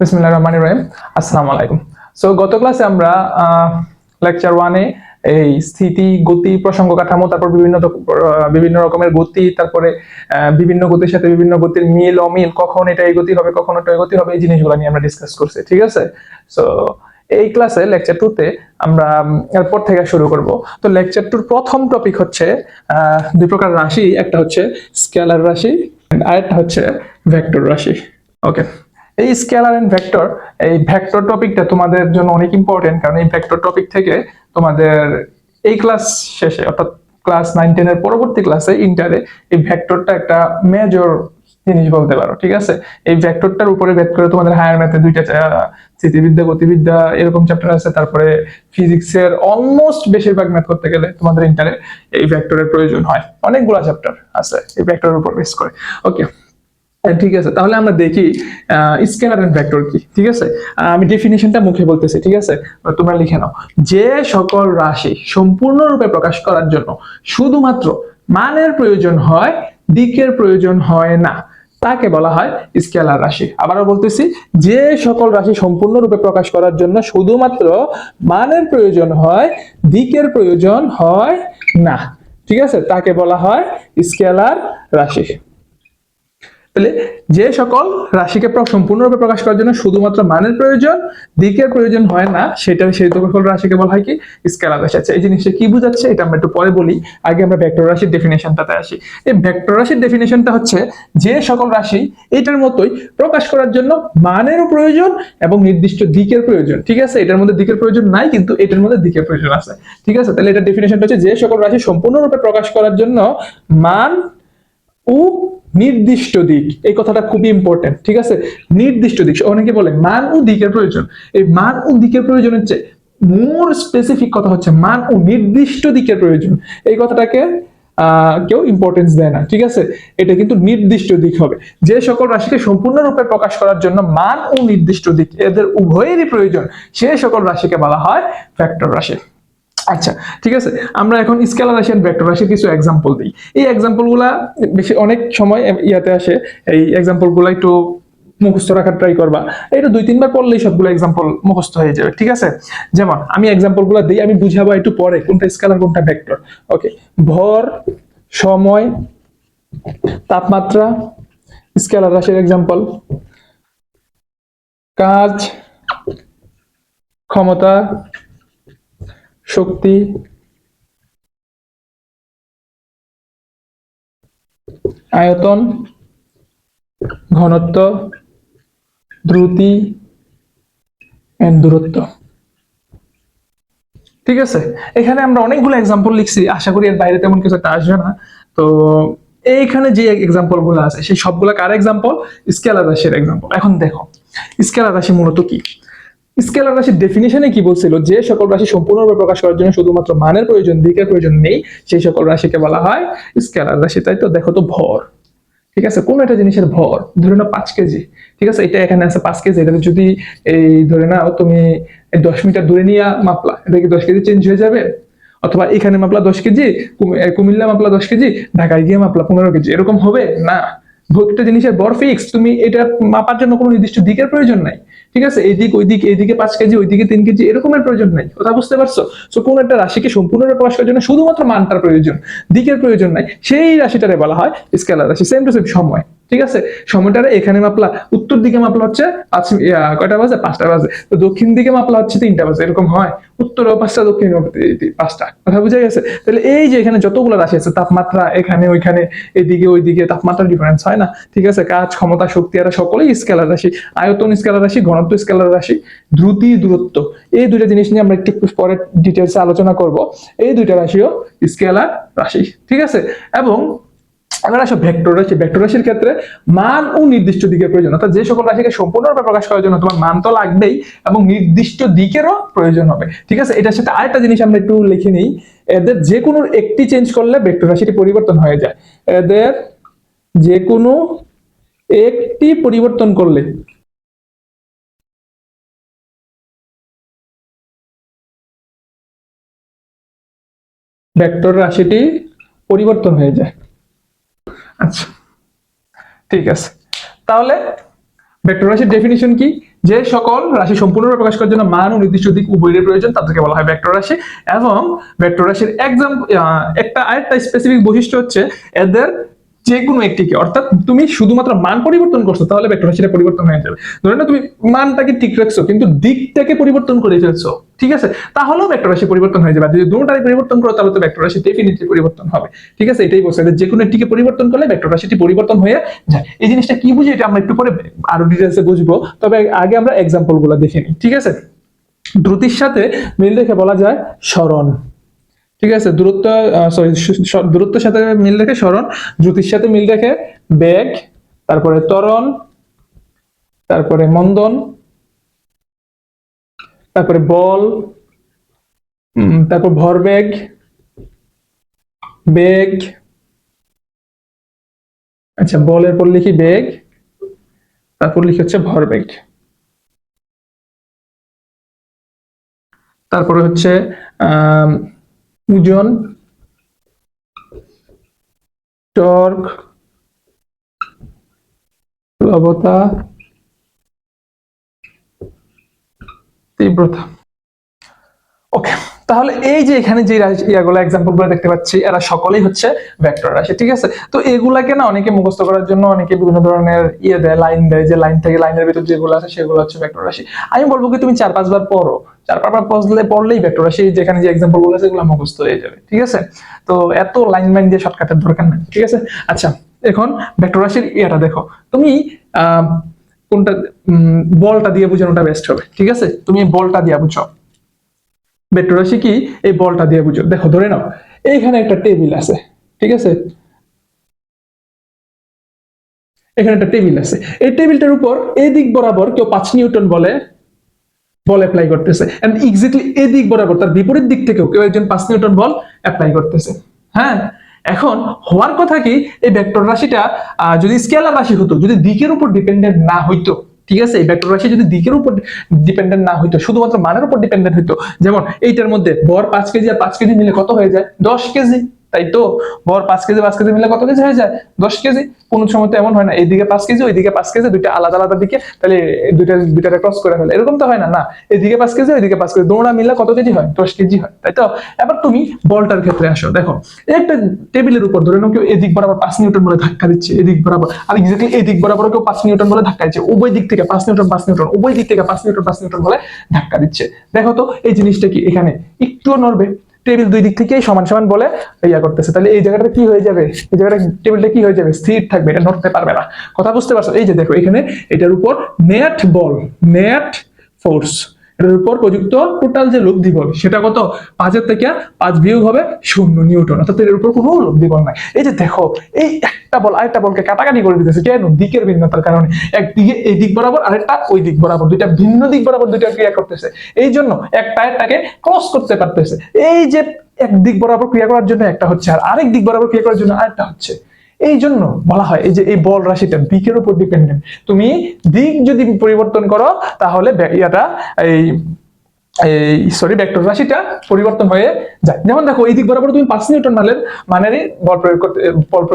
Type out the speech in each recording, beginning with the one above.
বিসমিল্লাহির রহমানির রহিম। আসসালামু আলাইকুম। সো গত ক্লাসে আমরা লেকচার 1 এ এই স্থিতি, গতি, প্রসঙ্গ কাঠামো, তারপর বিভিন্ন রকমের গতি, তারপরে বিভিন্ন গতির সাথে বিভিন্ন গতির মিল অমিল, কখন এটা এই গতি হবে, কখন এটা এই গতি হবে, এই জিনিসগুলো নিয়ে আমরা ডিসকাস করছি। ঠিক আছে? সো এই ক্লাসে লেকচার 2 তে আমরা এরপর থেকে শুরু করব। তো লেকচার 2 প্রথম টপিক হচ্ছে দুই প্রকার রাশি, একটা হচ্ছে স্কেলার রাশি আর একটা হচ্ছে ভেক্টর রাশি। ওকে, এই স্কেলার এন্ড ভেক্টর, এই ভেক্টর টপিকটা তোমাদের জন্য অনেক ইম্পর্টেন্ট, কারণ এই ভেক্টর টপিক থেকে তোমাদের এই ক্লাস শেষে অর্থাৎ ক্লাস 9-10 এর পরবর্তী ক্লাসে ইন্টারে এই ভেক্টরটা একটা মেজর জিনিস বলতে পারো। ঠিক আছে? এই ভেক্টরটার উপরে বেস করে তোমাদের হায়ার ম্যাথে দুইটা স্থিতিবিদ্যা, গতিবিদ্যা এরকম চ্যাপ্টার আছে, তারপরে ফিজিক্সের অলমোস্ট বেশিরভাগ ম্যাথ করতে গেলে তোমাদের ইন্টারে এই ভেক্টরের প্রয়োজন হয়। অনেকগুলো চ্যাপ্টার আছে এই ভেক্টরের উপর বেস করে। ওকে, ঠিক আছে, তাহলে আমরা দেখি স্কেলার এন্ড ভেক্টর কি। ঠিক আছে, আমি ডেফিনিশনটা মুখে বলতেছি। ঠিক আছে, তোমরা লিখে নাও। যে সকল রাশি সম্পূর্ণরূপে প্রকাশ করার জন্য শুধুমাত্র মানের প্রয়োজন হয়, দিকের প্রয়োজন হয় না, তাকে বলা হয় স্কেলার রাশি। আবারও বলতেছি, যে সকল রাশি সম্পূর্ণরূপে প্রকাশ করার জন্য শুধুমাত্র মানের প্রয়োজন হয়, দিকের প্রয়োজন হয় না, ঠিক আছে, তাকে বলা হয় স্কেলার রাশি। তাহলে যে সকল রাশিকে সম্পূর্ণরূপে প্রকাশ করার জন্য শুধুমাত্র মানের প্রয়োজন, দিকের প্রয়োজন হয় না, সেই সকল রাশিকে বলা হয় কি স্কেলার রাশি। আচ্ছা, এই জিনিসটা কি বোঝাচ্ছে এটা আমরা একটু পরে বলি, আগে আমরা ভেক্টর রাশির ডেফিনেশনটাতে আসি। এই ভেক্টর রাশির ডেফিনেশনটা হচ্ছে যে সকল রাশি এটার মতোই প্রকাশ করার জন্য মানেরও প্রয়োজন এবং নির্দিষ্ট দিকের প্রয়োজন। ঠিক আছে, এটার মধ্যে দিকের প্রয়োজন নাই, কিন্তু এটার মধ্যে দিকের প্রয়োজন আছে। ঠিক আছে, তাহলে এটার ডেফিনেশনটা হচ্ছে যে সকল রাশি সম্পূর্ণরূপে প্রকাশ করার জন্য মান ও নির্দিষ্ট দিক, এই কথাটা খুবই ইম্পর্টেন্ট। ঠিক আছে, নির্দিষ্ট দিক, অনেকে বলে মান ও দিকের প্রয়োজন। এই মান ও দিকের প্রয়োজন হচ্ছে মোর স্পেসিফিক কথা, হচ্ছে মান ও নির্দিষ্ট দিকের প্রয়োজন। এই কথাটাকে কেউ ইম্পর্টেন্স দেয় না। ঠিক আছে, এটা কিন্তু নির্দিষ্ট দিক হবে। যে সকল রাশিকে সম্পূর্ণরূপে প্রকাশ করার জন্য মান ও নির্দিষ্ট দিক এদের উভয়েরই প্রয়োজন, সে সকল রাশিকে বলা হয় ভেক্টর রাশি। আচ্ছা, ঠিক আছে, আমরা এখন স্কেলার রাশি আর ভেক্টর রাশির কিছু এক্সাম্পল দিই। এই এক্সাম্পলগুলা বেশি অনেক সময় ইয়াতে আসে, এই এক্সাম্পলগুলো একটু মুখস্থ রাখার ট্রাই করবা। এটা 2-3 বার পড়লেই সবগুলো এক্সাম্পল মুখস্থ হয়ে যাবে। ঠিক আছে, যেমন আমি এক্সাম্পলগুলো দিই, আমি বুঝাবো একটু পরে কোনটা স্কেলার কোনটা ভেক্টর। ওকে, ভর, সময়, তাপমাত্রা স্কেলার রাশির এক্সাম্পল। কাজ, ক্ষমতা, শক্তি, আয়তন, ঘনত্ব, দ্রুতি এন্ড দূরত্ব। ঠিক আছে, এখানে আমরা অনেকগুলো এক্সাম্পল লিখছি, আশা করি এর বাইরে তেমন কিছু একটা আসবে না। তো এইখানে যে এক্সাম্পল গুলো আছে সেই সবগুলো কার এক্সাম্পল? স্কেলার রাশির এক্সাম্পল। এখন দেখো স্কেলার রাশি মূলত কি। স্কেলার রাশির ডেফিনিশনে কি বলছিল? যে সকল রাশি সম্পূর্ণরূপে প্রকাশ করার জন্য শুধুমাত্র মানের প্রয়োজন, দিকের প্রয়োজন নেই, সেই সকল রাশিকে বলা হয় স্কেলার রাশি। তাই তো, দেখো তো ভর, ঠিক আছে, কোন একটা জিনিসের ভর ধরে নাও 5 কেজি। ঠিক আছে, এটা এখানে আছে 5 কেজি, এটাকে যদি এই ধরে নাও তুমি 10 মিটার দূরে নিয়ে মাপলা, এটা কি 10 কেজি চেঞ্জ হয়ে যাবে? অথবা এখানে মাপলা 10 কেজি, কুমিল্লা মাপলা 10 কেজি, ঢাকায় গিয়ে মাপলা 15 কেজি, এরকম হবে না। প্রত্যেকটা জিনিসের ভর ফিক্স, তুমি এটা মাপার জন্য কোনো নির্দিষ্ট দিকের প্রয়োজন নাই। ঠিক আছে, এইদিক ওইদিক, এইদিকে 5 কেজি ওইদিকে 3 কেজি, এরকমের প্রয়োজন নাই। কথা বুঝতে পারছো? সো কোন একটা রাশিকে সম্পূর্ণরূপে প্রকাশ করার জন্য শুধুমাত্র মানটার প্রয়োজন, দিকের প্রয়োজন নাই, সেই রাশিটারে বলা হয় স্কেলার রাশি। সেম টু সেম সময়। ঠিক আছে, সময়টারে এখানে মাপলা, উত্তর দিকে মাপলা হচ্ছে কয়টা বাজে? 5টা বাজে। তো দক্ষিণ দিকে মাপলা হচ্ছে 3টা বাজে, এরকম হয়। উত্তরেও 5টা, দক্ষিণ 5টা। কথা বুঝা গেছে? তাহলে এই যে এখানে যতগুলো রাশি আছে, তাপমাত্রা এখানে ওইখানে এদিকে ওইদিকে তাপমাত্রা ডিফারেন্স হয় না? ঠিক আছে, কাজ, ক্ষমতা, শক্তি এরা সকলেই স্কেলার রাশি। আয়তন স্কেলার রাশি, ঘনত্ব স্কেলার রাশি, দ্রুতি, দূরত্ব, এই দুইটা জিনিস নিয়ে আমরা একটু পরে ডিটেলসে আলোচনা করব। এই দুইটা রাশিও স্কেলার রাশি। ঠিক আছে, এবং এবার আসো ভেক্টর রাশি। ভেক্টর রাশির ক্ষেত্রে মান ও নির্দিষ্ট দিকের প্রয়োজন, অর্থাৎ যে সকল রাশিকে সম্পূর্ণরূপে প্রকাশ করার জন্য তোমার মান তো লাগবেই এবং নির্দিষ্ট দিকেরও প্রয়োজন হবে। ঠিক আছে, এটার সাথে আরেকটা জিনিস আমরা একটু লিখে নিই, এদের যে কোনো একটি চেঞ্জ করলে ভেক্টর রাশিটি পরিবর্তন হয়ে যায়। এদের যে কোনো একটি পরিবর্তন করলে ভেক্টর রাশিটি পরিবর্তন হয়ে যায়। আচ্ছা, ঠিক আছে, তাহলে ভেক্টর রাশির ডেফিনিশন কি? যে সকল রাশি সম্পূর্ণরূপে প্রকাশ করার জন্য মান ও নির্দিষ্ট দিক উভয়ের প্রয়োজন তাদেরকে বলা হয় ভেক্টর রাশি। এবং ভেক্টর রাশির আরেকটা স্পেসিফিক বৈশিষ্ট্য হচ্ছে এদের যে কোনো একটিকে, অর্থাৎ তুমি শুধুমাত্র মান পরিবর্তন করছো তাহলে ভেক্টর রাশিটা পরিবর্তন হয়ে যাবে। ধরে না তুমি মানটাকে ঠিক রাখছো কিন্তু দিকটাকে পরিবর্তন করে ফেলছো, ঠিক আছে, তাহলেও ভেক্টর রাশি পরিবর্তন হয়ে যাবে। যদি দুটোটাই পরিবর্তন করো তাহলে তো ভেক্টর রাশি ডেফিনিটলি পরিবর্তন হবে, ঠিক আছে। এটাই বলছে যে কোনো একটিকে পরিবর্তন করলে ভেক্টর রাশিটি পরিবর্তন হয়ে যায়। এই জিনিসটা কি বুঝি এটা আমরা একটু পরে আরো ডিটেইলসে বুঝবো, তবে আগে আমরা এক্সাম্পল গুলো দেখে নিই, ঠিক আছে। দ্রুতির সাথে মিল রেখে বলা যায় সরণ, ঠিক আছে। দূরত্বের সাথে মিল রেখে সরণ, দ্রুতির সাথে মিল রেখে বেগ, তারপরে ত্বরণ, তারপরে মন্দন, তারপরে বল, তারপর ভরবেগ, বেগ, আচ্ছা বলের পর লিখি বেগ, তারপর লিখি হচ্ছে ভরবেগ, তারপরে হচ্ছে ওজন, টর্ক, প্লবতা, তীব্রতা। ওকে, তাহলে এই যে এখানে যে ইয়াগুলো এক্সাম্পল গুলো দেখতে পাচ্ছি এরা সকলেই হচ্ছে ভেক্টর রাশি, ঠিক আছে। তো এগুলাকে না অনেকে মুখস্থ করার জন্য অনেকে বিভিন্ন ধরনের দেয়, লাইন দেয়, যে লাইন থেকে লাইনের ভিতর যেগুলো আছে সেগুলো হচ্ছে ভেক্টর রাশি। আমি বলবো কি তুমি 4-5 বার পড়ো, 4-5 বার পড়লেই ভেক্টর রাশি যেখানে যে এক্সাম্পল গুলো আছে সেগুলো মুখস্থ হয়ে যাবে, ঠিক আছে। তো এত লাইন দিয়ে শর্টকাটের দরকার নেই, ঠিক আছে। আচ্ছা, এখন ভেক্টর রাশির ইয়েটা দেখো, তুমি কোনটা বলটা দিয়ে বুঝানোটা বেস্ট হবে, ঠিক আছে। তুমি বলটা দিয়ে বুঝো ভেক্টর রাশি কি, এই বলটা দিয়ে বুঝো। দেখো ধরে নাও এইখানে একটা টেবিল আছে, ঠিক আছে, এখানে একটা টেবিল আছে। এই টেবিলটার উপর এই দিক বরাবর কেউ 5 নিউটন বল অ্যাপ্লাই করতেছে, এন্ড এক্স্যাক্টলি এই দিক বরাবর তার বিপরীত দিক থেকেও কেউ একজন 5 নিউটন বল অ্যাপ্লাই করতেছে। হ্যাঁ, এখন হওয়ার কথা কি, এই ভেক্টর রাশিটা যদি স্কেলার রাশি হতো, যদি দিকের উপর ডিপেন্ডেন্ট না হইতো, ঠিক আছে, এই ভেক্টর রাশি যদি দিকের উপর ডিপেন্ডেন্ট না হইতো, শুধুমাত্র মানের উপর ডিপেন্ডেন্ট হইতো, যেমন এইটার মধ্যে ভর 5 কেজি আর 5 কেজি মিলে কত হয়ে যায়? 10 কেজি, তাই তো। ভর 5 কেজি 5 কেজি মিলে কত কেজি হয়ে যায়? 10 কেজি। কোন সময় তো এমন হয় না এইদিকে 5 কেজি ওইদিকে 5 কেজি, দুইটা আলাদা আলাদা দিকে, তাহলে দুইটারে ক্রস করে ফেলে, এরকম তো হয় না। না, এইদিকে 5 কেজি ওইদিকে 5 কেজি, দুটোটা মিলে কত কেজি হয়? 10 কেজি হয়, তাই তো। এবার তুমি বলটার ক্ষেত্রে আসো, দেখো একটা টেবিলের উপর ধরে নাও কেউ এদিক বরাবর 5 নিউটন বলে ধাক্কা দিচ্ছে, এদিক বরাবর, আর এক্স্যাক্টলি এই দিক বরাবর কেউ 5 নিউটন বলে ধাক্কা দিচ্ছে, উভয় দিক থেকে 5 নিউটন 5 নিউটন, উভয় দিক থেকে 5 নিউটন 5 নিউটন বলে ধাক্কা দিচ্ছে। দেখো তো এই জিনিসটা কি এখানে একটুও নড়বে? টেবিল দুই দিক থেকেই সমান সমান বলে ইয়া করতেছে, তাহলে এই জায়গাটা কি হয়ে যাবে? এই জায়গাটা টেবিলটা কি হয়ে যাবে? স্থির থাকবে, এটা নড়তে পারবে না। কথা বুঝতে পারছো? এই যে দেখো এখানে এটার উপর নেট বল, নেট ফোর্স, এটার উপর প্রযুক্ত টোটাল যে লব্ধি বল সেটা কত? 5 থেকে 5 বিয়োগ হবে 0 নিউটন, অর্থাৎ এর উপর কোনো লব্ধি বল নাই। এই যে দেখো এই একটা বল আরেকটা বলকে কাটাকাটি করে দিতেছে, কেন? দিকের ভিন্নতার কারণে। একদিকে এই দিক বরাবর আরেকটা ওই দিক বরাবর, দুইটা ভিন্ন দিক বরাবর দুইটা ক্রিয়া করতেছে, এই জন্য একটা একটাকে ক্রস করতে পারতেছে। এই যে এক দিক বরাবর ক্রিয়া করার জন্য একটা হচ্ছে, আর আরেক দিক বরাবর ক্রিয়া করার জন্য আরেকটা হচ্ছে। এই জন্য বলা হয় এই যে এই বল রাশিটা দিকের উপর ডিপেন্ডেন্ট। তুমি দিক যদি পরিবর্তন করো তাহলে ভেক্টর রাশিটা পরিবর্তন হয়ে যায়। যেমন দেখো এই দিক বরাবর তুমি 5 নিউটন মানের বল প্রয়োগ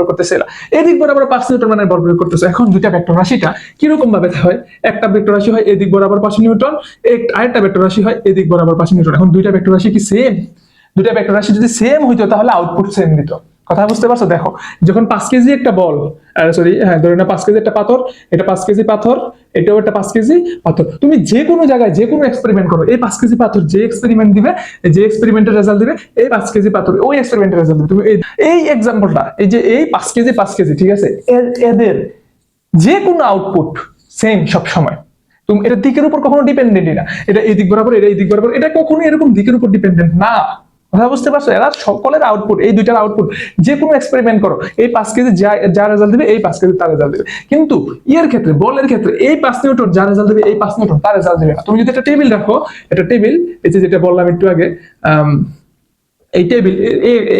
করতেছিলে, এই দিক বরাবর 5 নিউটন মানের বল প্রয়োগ করতেছে। এখন দুইটা ভেক্টর রাশিটা কিরকম ভাবে হয়? একটা ভেক্টর রাশি হয় এই দিক বরাবর 5 নিউটন, আরেকটা ভেক্টর রাশি হয় এই দিক বরাবর 5 নিউটন। এখন দুইটা ভেক্টর রাশি কি সেম? দুইটা ভেক্টর রাশি যদি সেম হইতো তাহলে আউটপুট সেম দিত। কথা বুঝতে পারছো? দেখো যখন 5 কেজি একটা বল, ধরে না 5 কেজি একটা পাথর, এটা 5 কেজি পাথর, এটাও একটা 5 কেজি পাথর, তুমি যে কোনো জায়গায় যে কোনো এক্সপেরিমেন্ট করো, এই 5 কেজি পাথর যে এক্সপেরিমেন্ট দিবে, যে এক্সপেরিমেন্টের রেজাল্ট দিবে, এই 5 কেজি পাথর ওই এক্সপেরিমেন্টের রেজাল্ট দিবে। তুমি এই এক্সাম্পলটা, এই যে এই 5 কেজি 5 কেজি, ঠিক আছে, এদের যে কোনো আউটপুট সেম সব সময়। তুমি এটা দিকের উপর কখনো ডিপেন্ডেন্টই না, এটা এই দিক বরাবর, এটা এই দিক বরাবর, এটা কখনো এরকম দিকের উপর ডিপেন্ডেন্ট না। কথা বুঝতে পারছো? এরা সকলের আউটপুট, এই দুইটার আউটপুট যে কোনো এক্সপেরিমেন্ট করো, এই 5 কেজি যা রেজাল্ট দিবে এই 5 কেজি তার রেজাল্ট দিবে। কিন্তু এর ক্ষেত্রে, বলের ক্ষেত্রে, এই 5 নিউটন যা রেজাল্ট দিবে এই 5 নিউটন তার রেজাল্ট দিবে না। তুমি যদি একটা টেবিল রাখো, এটা টেবিল, এই যে যেটা বললাম একটু আগে, এই টেবিল,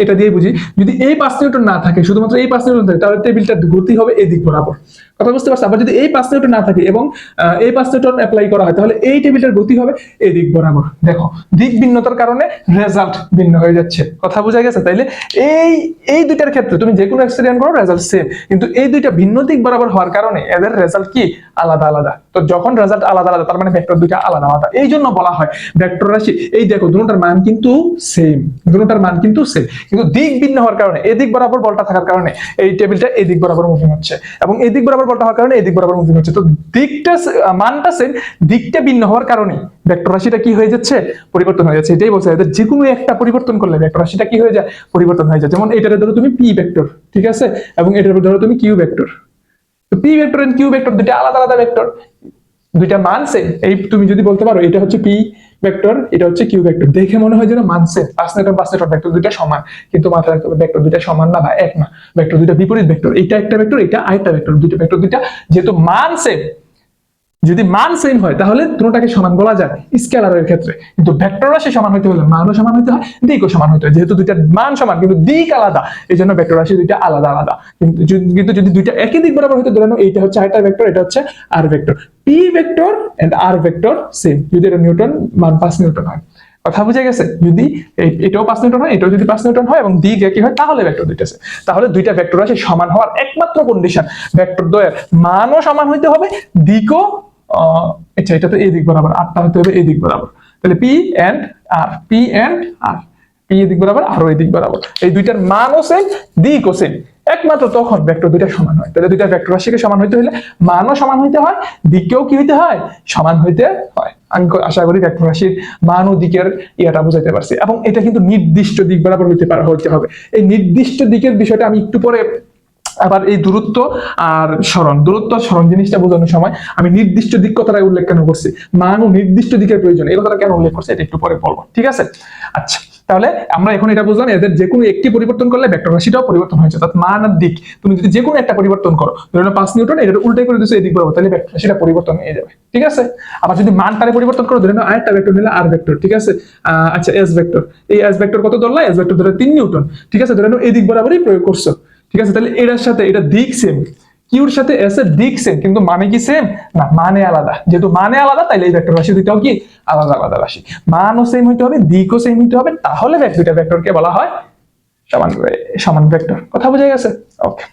এটা দিয়ে বুঝি, যদি এই 5 নিউটন না থাকে, শুধুমাত্র এই 5 নিউটন থাকে, তাহলে টেবিলটার গতি হবে এদিক বরাবর। কথা বুঝতে পারছো? আবার যদি এই 5 নিউটন না থাকে এবং এই 5 নিউটন অ্যাপ্লাই করা হয়, তাহলে এই টেবিলটার গতি হবে এই দিক বরাবর। দেখো দিক ভিন্নতার কারণে রেজাল্ট ভিন্ন হয়ে যাচ্ছে। কথা বোঝা গেছে? তাইলে এই এই দুইটার ক্ষেত্রে তুমি যে কোনো এক্সপেরিমেন্ট করো রেজাল্ট সেম, কিন্তু এই দুইটা ভিন্ন দিক বরাবর হওয়ার কারণে এদের রেজাল্ট কি আলাদা আলাদা। তো যখন রেজাল্ট আলাদা আলাদা, তার মানে ভেক্টর দুইটা আলাদা আলাদা। এই জন্য বলা হয় ভেক্টর রাশি, এই দেখো দুটোটার মান কিন্তু সেম, দুটোটার মান কিন্তু সেম, কিন্তু দিক ভিন্ন হওয়ার কারণে, এই দিক বরাবর বলটা থাকার কারণে এই টেবিলটা এই দিক বরাবর মুভিং হচ্ছে, এবং এই দিক বরাবর বলটা হওয়ার কারণে এই দিক বরাবর মুভিং হচ্ছে। তো দিকটা মানটা সেম, দিকটা ভিন্ন হওয়ার কারণে ভেক্টর রাশিটা কি হয়ে যাচ্ছে, পরিবর্তন হয়ে যাচ্ছে। এটাই বলছে যে কোনো একটা পরিবর্তন করলে ভেক্টর রাশিটা কি হয়ে যায়, পরিবর্তন হয়ে যায়। যেমন এটারে ধরো তুমি পি ভেক্টর, ঠিক আছে, এবং এটার ধরো তুমি কিউ ভেক্টর। তো P vector and Q vector দুইটা আলাদা আলাদা ভেক্টর, দুইটা মান সেম। এই তুমি যদি বলতে পারো এটা হচ্ছে পি ভেক্টর, এটা হচ্ছে কিউ ভেক্টর, দেখে মনে হয় যেন মান সেম, 5 নিউটন 5 নিউটন, ভেক্টর দুইটা সমান, কিন্তু মাথায় রাখতে হবে ভেক্টর দুইটা সমান না বা এক না, ভেক্টর দুইটা বিপরীত ভেক্টর। এটা একটা ভেক্টর, এটা আরেকটা ভেক্টর, দুইটা ভেক্টর দুইটা যেহেতু মান সেম, যদি মান সেম হয় তাহলে দুটোটাকে সমান বলা যায় স্কেলারের ক্ষেত্রে, কিন্তু ভেক্টর রাশি সমান হইতে হলে মানও সমান হইতে হয়, দিকও সমান হইতে হয়। যেহেতু দুইটা মান সমান কিন্তু দিক আলাদা, এই জন্য ভেক্টর রাশি দুইটা আলাদা আলাদা। কিন্তু যদি দুইটা একই দিক বরাবর হইতে, ধরে নাও এইটা হচ্ছে আরেকটা ভেক্টর, এটা হচ্ছে R vector, P vector and R vector same, যদি এটা নিউটন মান 5 নিউটন হয়। কথা বুঝে গেছে? যদি এটাও 5 নিউটন হয়, এটাও যদি 5 নিউটন হয় এবং দিক একই হয়, তাহলে ভেক্টর দুইটা আছে। তাহলে দুইটা ভেক্টর রাশি সমান হওয়ার একমাত্র কন্ডিশন ভেক্টর দ্বয়ের মানও সমান হইতে হবে, দিকও আচ্ছা এটা তো এই দিক বরাবর, আরটা হতে হবে এই দিক বরাবর। তাহলে P and R, P and R, P এই দিক বরাবর আর ওই দিক বরাবর, এই দুইটার মানও সেম, দিকও সেম, একমাত্র তখন ভেক্টর দুইটা সমান হয়। তাহলে দুইটা ভেক্টর রাশিকে সমান হইতে হলে মানও সমান হইতে হয়, দিকেও কি হইতে হয়, সমান হইতে হয়। আমি আশা করি ভেক্টর রাশির মান ও দিকের ইয়াটা বুঝাইতে পারছি। এবং এটা কিন্তু নির্দিষ্ট দিক বরাবর হইতে হবে। এই নির্দিষ্ট দিকের বিষয়টা আমি একটু পরে, আবার এই দূরত্ব আর সরণ জিনিসটা বোঝানোর সময় আমি নির্দিষ্ট দিক কথাটা উল্লেখ কেন করছি, মান ও নির্দিষ্ট দিকের প্রয়োজন, এই কথাটা কেন উল্লেখ করছি এটা একটু পরে বলবো, ঠিক আছে? আচ্ছা, তাহলে আমরা এখন এটা বুঝলাম এদের যে কোনো একটি পরিবর্তন করলে ভেক্টর রাশিটাও পরিবর্তন হয়েছে, অর্থাৎ মান আর দিক তুমি যদি যে কোনো একটা পরিবর্তন করো, ধরো 5 নিউটন, এটা উল্টাই করে দিছো এদিক বরাবর, তাহলে ভেক্টর রাশিটা পরিবর্তন হয়ে যাবে, ঠিক আছে? আবার যদি মানটারে পরিবর্তন করো, ধরে নাও আরেকটা ভেক্টর নিলে আর ভেক্টর, ঠিক আছে? আচ্ছা এস ভেক্টর, এই এস ভেক্টর কত ধরলা, এস ভেক্টর ধরে 3 নিউটন, ঠিক আছে, ধরে নাও এই দিক বরাবরই প্রয়োগ করছো, ঠিক আছে? তাহলে এটার সাথে এটা দিক সেম, কিউর সাথে এস এর দিক সেম, কিন্তু মানে কি সেম না, মানে আলাদা। যেহেতু মানে আলাদা, তাহলে এই ভেক্টর রাশি দুইটাও কি আলাদা আলাদা রাশি, মানও সেম হইতে হবে, দিকও সেম হইতে হবে, তাহলে দুইটা ভেক্টরকে বলা হয় সমান সমান ভেক্টর। কথা বুঝে গেছে? ওকে,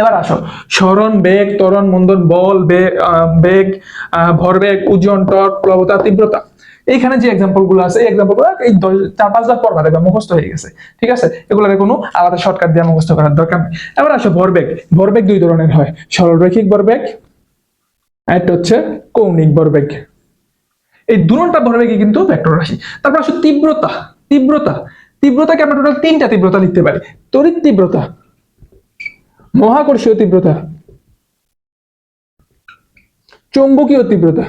এবার আসো সরণ, বেগ, ত্বরণ, মন্দন, বল, বেগ, ভরবেগ, ওজন, টর্ক, প্লবতা, তীব্রতা, এইখানে যে এক্সাম্পল গুলো আছে, এই এক্সাম্পল গুলো এই 4-5 বার পড়বা, দেখবা মুখস্থ হয়ে গেছে, ঠিক আছে? এগুলোর কোনো আলাদা শর্টকাট দিয়ে মুখস্থ করার দরকার নেই। এবার আসো ভরবেগ। ভরবেগ দুই ধরনের হয়, সরলরৈখিক ভরবেগ, একটা হচ্ছে কৌণিক ভরবেগ। এই দুটোটা ভরবেগই কিন্তু ভেক্টর রাশি। তারপর আসো তীব্রতা। তীব্রতা, তীব্রতাকে আমরা টোটাল 3টা তীব্রতা লিখতে পারি: তড়িৎ তীব্রতা, মহাকর্ষীয় তীব্রতা, চৌম্বকীয় তীব্রতা,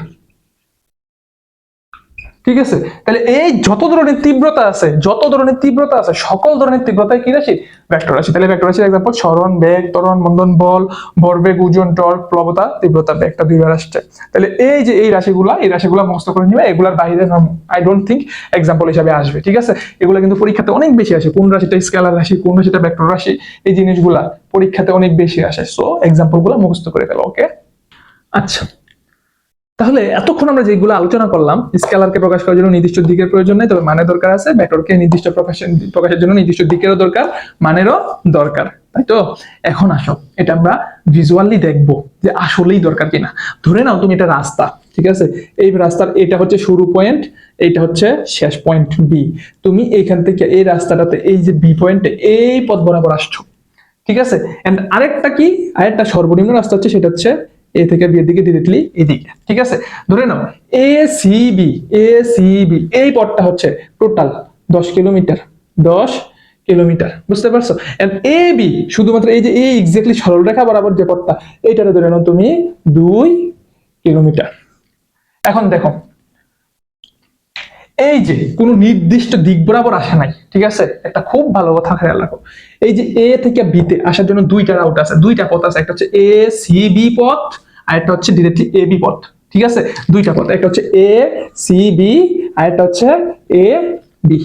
ঠিক আছে? তাহলে এই যত ধরনের তীব্রতা আছে, সকল ধরনের তীব্রতাই কি রাশি, ভেক্টর রাশি। তাহলে ভেক্টর রাশির এক্সাম্পল সরণ, বেগ, ত্বরণ, মন্দন, বল, ভরবেগ, ওজন, টর্ক, প্লবতা, তীব্রতা, একটা দুইবার আসছে। তাহলে এই যে এই রাশিগুলা মুখস্থ করে নিবে, এগুলার বাইরে আই ডোন্ট থিংক এক্সাম্পল হিসাবে আসবে, ঠিক আছে? এগুলো কিন্তু পরীক্ষাতে অনেক বেশি আসে, কোন রাশিটা স্কেলার রাশি, কোন রাশিটা ভেক্টর রাশি, এই জিনিসগুলা পরীক্ষাতে অনেক বেশি আসে। সো এক্সাম্পল গুলো মুখস্থ করে ফেলো, ওকে? আচ্ছা, তাহলে এতক্ষণ আমরা যেগুলো আলোচনা করলাম, স্কেলারকে প্রকাশ করার জন্য নির্দিষ্ট দিকের প্রয়োজন নেই, তবে মানের দরকার আছে, ভেক্টরকে নির্দিষ্ট প্রকাশের জন্য নির্দিষ্ট দিকেরও দরকার, মানেরও দরকার, তাই তো? এখন আসো এটা আমরা ভিজুয়ালি দেখবো যে আসলেই দরকার কিনা। ধরে নাও তুমি এটা রাস্তা, ঠিক আছে? এই রাস্তার এটা হচ্ছে শুরু পয়েন্ট, এইটা হচ্ছে শেষ পয়েন্ট বি। তুমি এইখান থেকে এই রাস্তাটাতে এই যে বি পয়েন্টে এই পথ বরাবর আসছো, ঠিক আছে? এন্ড আরেকটা সর্বনিম্ন রাস্তা হচ্ছে, সেটা হচ্ছে এ থেকে বি এর দিকে ডিরেক্টলি এদিকে, ঠিক আছে? ধরে নাও এ সি বি এই পথটা হচ্ছে টোটাল 10 কিলোমিটার, বুঝতে পারছো? এন্ড এ বি শুধুমাত্র এই যে এই এক্স্যাক্টলি সরল রেখা বরাবর যে পথটা, এইটারে ধরে নাও তুমি 2 কিলোমিটার। এখন দেখো এই যে কোনো নির্দিষ্ট দিক বরাবর আসে নাই, ঠিক আছে? একটা খুব ভালো কথা খেয়াল রাখো, এই যে এ থেকে বি তে আসার জন্য দুইটা রাউট আছে, দুইটা পথ আছে, একটা হচ্ছে এ সি বি পথ, আর একটা হচ্ছে ডিরেক্টলি এ বি পথ, ঠিক আছে? দুইটা পথ, একটা হচ্ছে এ সি বি আর একটা হচ্ছে এ বি।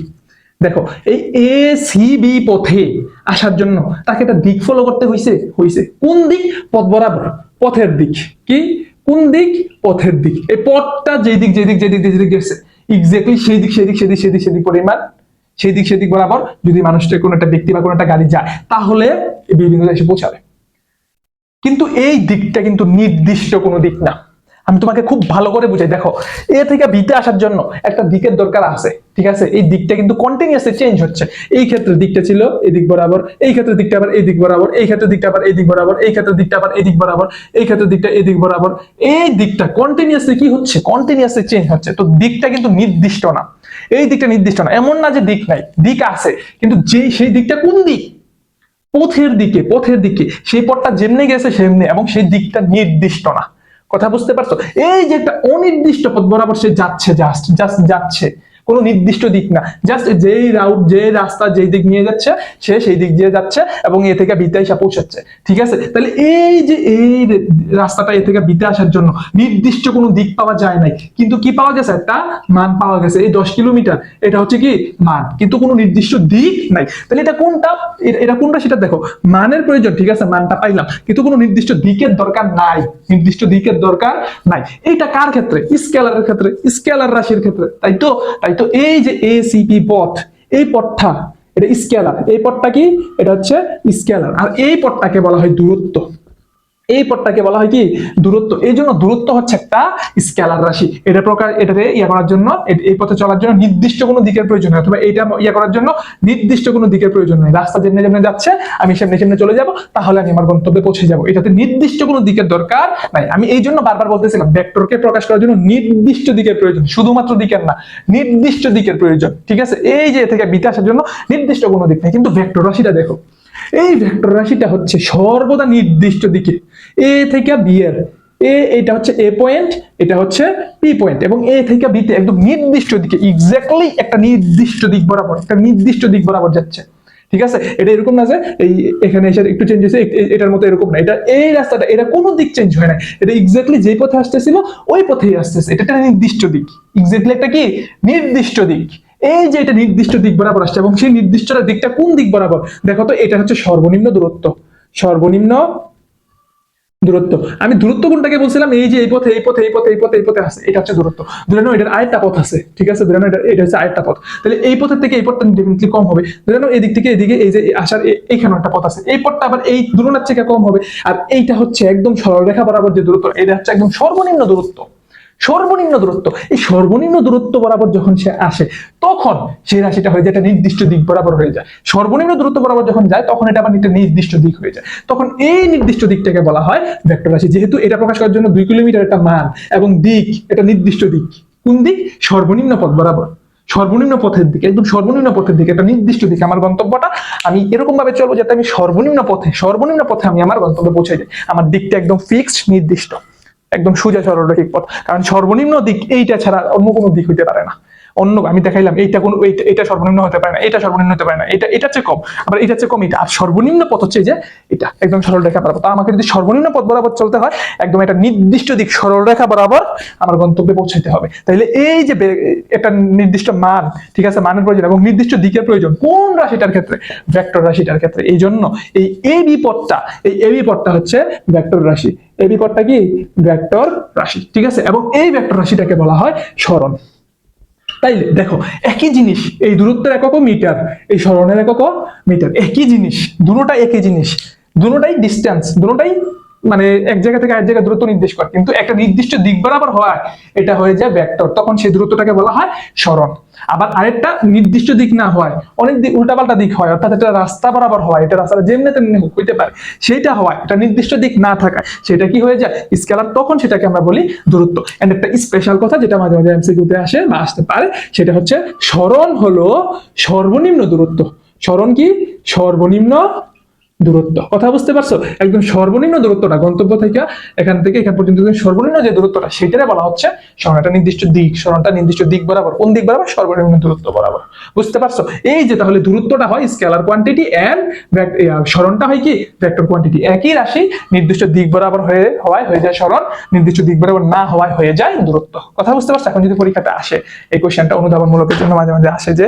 দেখো এই এ সি বি পথে আসার জন্য তাকে একটা দিক ফলো করতে হইছে কোন দিক, পথ পথের দিক। কি কোন দিক? পথের দিক। এই পথটা যেদিক যেদিক যেদিক যেদিক গেছে এক্স্যাক্টলি সেই দিক সেই দিক সেই দিক সেই দিক সেই দিক পরিমাণ সেই দিক সেদিক বরাবর যদি মানুষটা কোনো একটা ব্যক্তি বা কোনো একটা গাড়ি যায় তাহলে বিভিন্ন এসে পৌঁছাবে। কিন্তু এই দিকটা কিন্তু নির্দিষ্ট কোনো দিক না। আমি তোমাকে খুব ভালো করে বুঝাই, দেখো এ থেকে বিতে আসার জন্য একটা দিকের দরকার আছে, ঠিক আছে? এই দিকটা কিন্তু কন্টিনিউয়াসলি চেঞ্জ হচ্ছে। এই ক্ষেত্রে দিকটা ছিল এদিক বরাবর, এই ক্ষেত্রে দিকটা আবার এই দিক বরাবর, এই ক্ষেত্রে দিকটা আবার এই দিক বরাবর, এই ক্ষেত্রে দিকটা আবার এই দিক বরাবর, এই ক্ষেত্রে দিকটা এই দিক বরাবর। এই দিকটা কন্টিনিউয়াসলি কি হচ্ছে? কন্টিনিউয়াসলি চেঞ্জ হচ্ছে। তো দিকটা কিন্তু নির্দিষ্ট না, এই দিকটা নির্দিষ্ট না। এমন না যে দিক নাই, দিক আছে, কিন্তু সেই দিকটা কোন দিক? পথের দিকে। পথের দিকে সেই পথটা যেমনি গেছে সেমনি, এবং সেই দিকটা নির্দিষ্ট না। কথা বুঝতে পারছো? এই যে একটা অনির্দিষ্ট পথ বরাবর সে যাচ্ছে, জাস্ট জাস্ট যাচ্ছে, কোনো নির্দিষ্ট দিক না, জাস্ট যেই রাউট যে রাস্তা যেই দিক নিয়ে যাচ্ছে সে সেই দিক দিয়ে যাচ্ছে এবং এ থেকে বিতে এসে পৌঁছাচ্ছে, ঠিক আছে? তাহলে এই যে এই রাস্তাটা এ থেকে বিতে আসার জন্য নির্দিষ্ট কোনো দিক পাওয়া যায় নাই, কিন্তু কি পাওয়া গেছে? একটা মান পাওয়া গেছে। এই 10 কিলোমিটার এটা হচ্ছে কি মান, কিন্তু কোনো নির্দিষ্ট দিক নাই। তাহলে এটা কোনটা? এটা কোনটা সেটা দেখো। মানের প্রয়োজন, ঠিক আছে, মানটা পাইলাম, কিন্তু কোনো নির্দিষ্ট দিকের দরকার নাই, নির্দিষ্ট দিকের দরকার নাই। এটা কার ক্ষেত্রে? স্কেলারের ক্ষেত্রে, স্কেলার রাশির ক্ষেত্রে, তাই তো? তাই তো এই যে এসিপি পথ, এই পথটা এটা স্কেলার। এই পথটা কি? এটা হচ্ছে স্কেলার। আর এই পথটাকে বলা হয় দূরত্ব। এই পথটাকে বলা হয় কি? দূরত্ব। এই জন্য দূরত্ব হচ্ছে একটা স্কেলার রাশি। এটা প্রকার এটাতে ইয়া করার জন্য, এই পথে চলার জন্য নির্দিষ্ট কোনো দিকের প্রয়োজন নেই, অথবা এটা ইয়া করার জন্য নির্দিষ্ট কোনো দিকের প্রয়োজন নেই। রাস্তা যেমনি যেমনি যাচ্ছে আমি সামনে সামনে চলে যাব, তাহলে আমি আমার গন্তব্যে পৌঁছে যাব। এটাতে নির্দিষ্ট কোনো দিকের দরকার নাই। আমি এই জন্য বারবার বলতেছিলাম ভেক্টরকে প্রকাশ করার জন্য নির্দিষ্ট দিকের প্রয়োজন, শুধুমাত্র দিকের না, নির্দিষ্ট দিকের প্রয়োজন, ঠিক আছে? এই যে থেকে বিতে আসার জন্য নির্দিষ্ট কোনো দিক নেই। কিন্তু ভেক্টর রাশিটা দেখো, এই ভেক্টর রাশিটা হচ্ছে সর্বদা নির্দিষ্ট দিকে। এ থেকে বি এর এটা হচ্ছে এ পয়েন্ট, এটা হচ্ছে পি পয়েন্ট, এবং এ থেকে বি তে একদম নির্দিষ্ট দিকে, এক্স্যাক্টলি একটা নির্দিষ্ট দিক বরাবর, একটা নির্দিষ্ট দিক বরাবর যাচ্ছে, ঠিক আছে? এটা এরকম না যে এই এখানে এসে একটু চেঞ্জ হয়েছে, এটার মতো এরকম না। এটা এই রাস্তাটা এটা কোনো দিক চেঞ্জ হয় না, এটা এক্স্যাক্টলি যে পথে আসতেছিল ওই পথেই আসতেছে। এটা একটা নির্দিষ্ট দিক, এক্স্যাক্টলি একটা কি নির্দিষ্ট দিক। এই যে এটা নির্দিষ্ট দিক বরাবর আসছে, এবং সেই নির্দিষ্ট দিকটা কোন দিক বরাবর? দেখো তো, এটা হচ্ছে সর্বনিম্ন দূরত্ব। সর্বনিম্ন দূরত্ব। আমি দূরত্ব কোনটাকে বলছিলাম? এই যে এই পথে এই পথে এই পথে এই পথে এই পথে আছে, এটা হচ্ছে দূরত্ব। ধরে নাও এটার আরেকটা পথ আছে, ঠিক আছে? ধরে নাও এটা হচ্ছে আরেকটা পথ, তাহলে এই পথের থেকে এই পথটা ডেফিনেটলি কম হবে। ধরে নাও এদিক থেকে এদিকে এই যে আসার এইখানে একটা পথ আছে, এই পথটা আবার এই দূরত্বের থেকে কম হবে। আর এইটা হচ্ছে একদম সরলরেখা বরাবর যে দূরত্ব, এটা হচ্ছে একদম সর্বনিম্ন দূরত্ব। সর্বনিম্ন দূরত্ব। এই সর্বনিম্ন দূরত্ব বরাবর যখন সে আসে তখন সেই রাশিটা হয়ে যায় একটা নির্দিষ্ট দিক বরাবর হয়ে যায়। সর্বনিম্ন দূরত্ব বরাবর যখন যায় তখন এটা আবার একটা নির্দিষ্ট দিক হয়ে যায়। তখন এই নির্দিষ্ট দিকটাকে বলা হয় ভেক্টর রাশি। যেহেতু এটা প্রকাশ করার জন্য 2 কিলোমিটার একটা মান এবং দিক, এটা নির্দিষ্ট দিক। কোন দিক? সর্বনিম্ন পথ বরাবর, সর্বনিম্ন পথের দিকে, একদম সর্বনিম্ন পথের দিকে, একটা নির্দিষ্ট দিকে আমার গন্তব্যটা আমি এরকম ভাবে চলবো যাতে আমি সর্বনিম্ন পথে আমি আমার গন্তব্যে পৌঁছে যাই। আমার দিকটা একদম ফিক্সড, নির্দিষ্ট, একদম সোজা সরলরৈখিক পথ। কারণ সর্বনিম্ন দিক এইটা ছাড়া অন্য কোনো দিক হইতে পারে না। অন্য আমি দেখাইলাম এইটা কোন এটা সর্বনিম্ন হতে পারে না, এটা সর্বনিম্ন হতে পারে না, এটা চেয়ে কম, আবার এটা চেয়ে কম এটা। আর সর্বনিম্ন পথ হচ্ছে যে এটা একদম সরল রেখা বরাবর। তো আমাকে যদি সর্বনিম্ন পথ বরাবর চলতে হয় একদম একটা নির্দিষ্ট দিক সরল রেখা বরাবর আমার গন্তব্যে পৌঁছাইতে হবে। তাহলে এই যে একটা নির্দিষ্ট মান, ঠিক আছে, মানের প্রয়োজন এবং নির্দিষ্ট দিকের প্রয়োজন কোন রাশিটার ক্ষেত্রে? ভেক্টর রাশিটার ক্ষেত্রে। এই জন্য এই এবি পথটা হচ্ছে ভেক্টর রাশি। এবি পথটা কি? ভেক্টর রাশি, ঠিক আছে? এবং এই ভেক্টর রাশিটাকে বলা হয় সরণ। তাইলে দেখো, একই জিনিস, এই দূরত্বের এককও মিটার, এই সরণের এককও মিটার, একই জিনিস, দুটোটাই একই জিনিস, দুটোটাই ডিস্টেন্স, দুটোটাই মানে এক জায়গা থেকে আরেক জায়গায় দূরত্ব নির্দেশ করে, কিন্তু একটা নির্দিষ্ট দিক বরাবর হয় এটা হয়ে যায় ভেক্টর, তখন সেই দূরত্বটাকে বলা হয় সরণ। আবার আরেকটা নির্দিষ্ট দিক না হয়, অনেক দিক উল্টাপাল্টা দিক হয়, অর্থাৎ এটা রাস্তা বরাবর হয়, এটা রাস্তাটা যেমনি তেমনি হইতে পারে, সেটা হয়, এটা নির্দিষ্ট দিক না থাকায় সেটা কি হয়ে যায়? স্কেলার। তখন সেটাকে আমরা বলি দূরত্ব। এন্ড একটা স্পেশাল কথা যেটা মাঝে মাঝে এমসিকিউতে আসে বা আসতে পারে, সেটা হচ্ছে সরণ হলো সর্বনিম্ন দূরত্ব। সরণ কি? সর্বনিম্ন দূরত্ব। কথা বুঝতে পারছো? একদম সর্বনিম্ন দূরত্বটা গন্তব্য থেকে এখান থেকে এখান পর্যন্ত সর্বনিম্ন যে দূরত্বটা সেটারে বলা হচ্ছে সরণ। একটা নির্দিষ্ট দিক, সরণটা নির্দিষ্ট দিক বরাবর। কোন দিক বরাবর? সর্বনিম্ন দূরত্ব বরাবর। বুঝতে পারছো? এই যে তাহলে দূরত্বটা হয় স্কেলার কোয়ান্টিটি এন্ড সরণটা হয় কি ভেক্টর কোয়ান্টিটি। একই রাশি নির্দিষ্ট দিক বরাবর হয়ে যায় সরণ, নির্দিষ্ট দিক বরাবর না হওয়ায় হয়ে যায় দূরত্ব। কথা বুঝতে পারছো? এখন যদি পরীক্ষাটা আসে এই কোশ্চেনটা অনুধাবনমূলকের জন্য মাঝে মাঝে আসে যে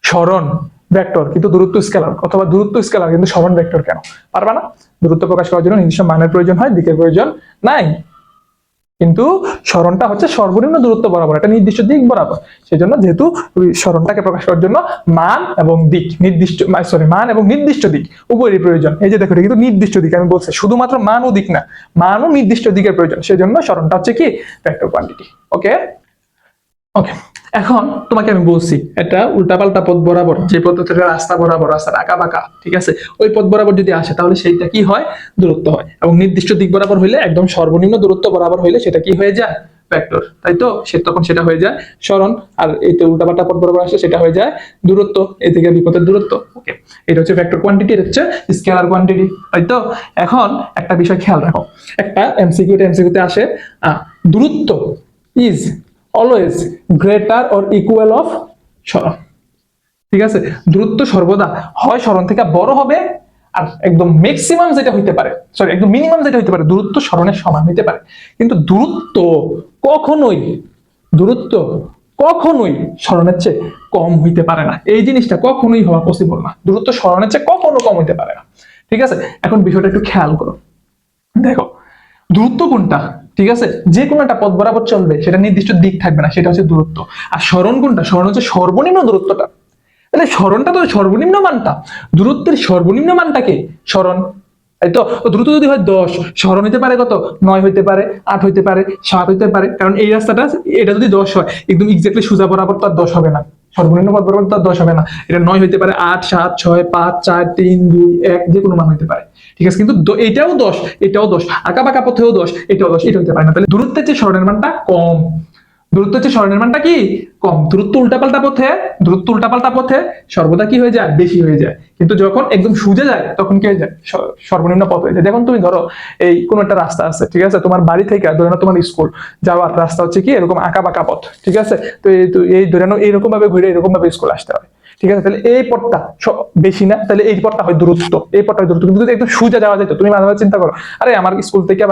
সরণ ভেক্টর কিন্তু দূরত্ব স্কেলার, অথবা দূরত্ব স্কেলার কিন্তু সমান ভেক্টর কেন? পারবা না। দূরত্ব প্রকাশ করার জন্য নির্দিষ্ট মানের প্রয়োজন হয়, দিকের প্রয়োজন নাই। কিন্তু সরণটা হচ্ছে সর্বনিম্ন দূরত্ব বরাবর, একটা নির্দিষ্ট দিক বরাবর। সেজন্য যেহেতু সরণটাকে প্রকাশ করার জন্য মান এবং দিক নির্দিষ্ট, মান এবং নির্দিষ্ট দিক উভয়েরই প্রয়োজন। এই যে দেখো, এটা কিন্তু নির্দিষ্ট দিক, আমি বলছি শুধুমাত্র মান ও দিক না, মান ও নির্দিষ্ট দিকের প্রয়োজন। সেজন্য সরণটা হচ্ছে কি ভেক্টর কোয়ান্টিটি। ওকে ওকে, এখন তোমাকে আমি বলছি একটা উল্টাপাল্টা পথ বরাবর, যে পথ থেকে রাস্তা বরাবর, রাস্তার আঁকা বাঁকা, ঠিক আছে, ওই পথ বরাবর যদি আসে তাহলে সেইটা কি হয়? দূরত্ব হয়। এবং নির্দিষ্ট দিক বরাবর হইলে, একদম সর্বনিম্ন দূরত্ব বরাবর হইলে সেটা কি হয়ে যায়? ভেক্টর, তাই তো? তখন সেটা হয়ে যায় সরণ। আর এই তো উল্টাপাল্টা পথ বরাবর আসে সেটা হয়ে যায় দূরত্ব, এ থেকে বি পথের দূরত্ব। ওকে, এটা হচ্ছে ভেক্টর কোয়ান্টিটি, এটা হচ্ছে স্কেলার কোয়ান্টিটি, তাই তো? এখন একটা বিষয় খেয়াল রাখো, একটা এমসিকিউতে আসে দূরত্ব is always greater or equal of সরণ। ঠিক আছে, দূরত্ব সর্বদা হয় সরণ থেকে বড় হবে, আর একদম ম্যাক্সিমাম যেটা হইতে পারে, একদম মিনিমাম যেটা হইতে পারে, দূরত্ব সরণের সমান হইতে পারে। কিন্তু কখনোই দূরত্ব কখনোই সরণের চেয়ে কম হইতে পারে না। এই জিনিসটা কখনোই হওয়া পসিবল না, দূরত্ব সরণের চেয়ে কখনো কম হইতে পারে না। ঠিক আছে, এখন বিষয়টা একটু খেয়াল করো, দেখো দূরত্ব কোনটা? ঠিক আছে, যে কোনো একটা পথ বরাবর চলবে, সেটা নির্দিষ্ট দিক থাকবে না, সেটা হচ্ছে দূরত্ব। আর সরণ কোনটা? সরণ হচ্ছে সর্বনিম্ন দূরত্বটা। তাহলে সরণটা তো সর্বনিম্ন মানটা, দূরত্বের সর্বনিম্ন মানটাকে সরণ, তাই তো? দূরত্ব যদি হয় 10, সরণ হইতে পারে কত? 9 হইতে পারে, 8 হইতে পারে, 7 হইতে পারে। কারণ এই রাস্তাটা, এটা যদি 10 হয়, একদম এক্স্যাক্টলি সোজা বরাবর তো আর 10 হবে না, সর্বনিম্ন পথ বরাবর তো আর 10 হবে না। এটা 9 হইতে পারে, 8, 7, 6, 5, 4, 3, 2, 1, যে কোনো মান হইতে পারে। ঠিক আছে, কিন্তু এটাও 10, এটাও 10, আঁকা বাঁকা পথেও 10, এটাও 10, এটা হইতে পারে না। তাহলে দূরত্বের চেয়ে সরণের মানটা কম। দূরত্ব হচ্ছে সরণের মানটা কি? কম। দূরত্ব উল্টাপাল্টা পথে সর্বদা কি হয়ে যায়? বেশি হয়ে যায়। কিন্তু যখন একদম সোজা যায় তখন কি হয়ে যায়? সর্বনিম্ন পথ হয়ে যায়। দেখুন, তুমি ধরো এই কোন একটা রাস্তা আছে, ঠিক আছে, তোমার বাড়ি থেকে ধরে নাও তোমার স্কুল যাওয়ার রাস্তা হচ্ছে কি এরকম আঁকা বাঁকা পথ, ঠিক আছে, তো এই ধরে নাও এইরকম ভাবে ঘুরে এরকম ভাবে স্কুল আসতে হবে। ঠিক আছে, তাহলে এই পথটা বেশি না, তাহলে এই পথটা হয় দূরত্ব, এই পথটা হয় দূরত্ব। কিন্তু যদি একদম সোজা যাওয়া যেত, তুমি মাঝে মাঝে চিন্তা করো, আরে আমার স্কুল থেকে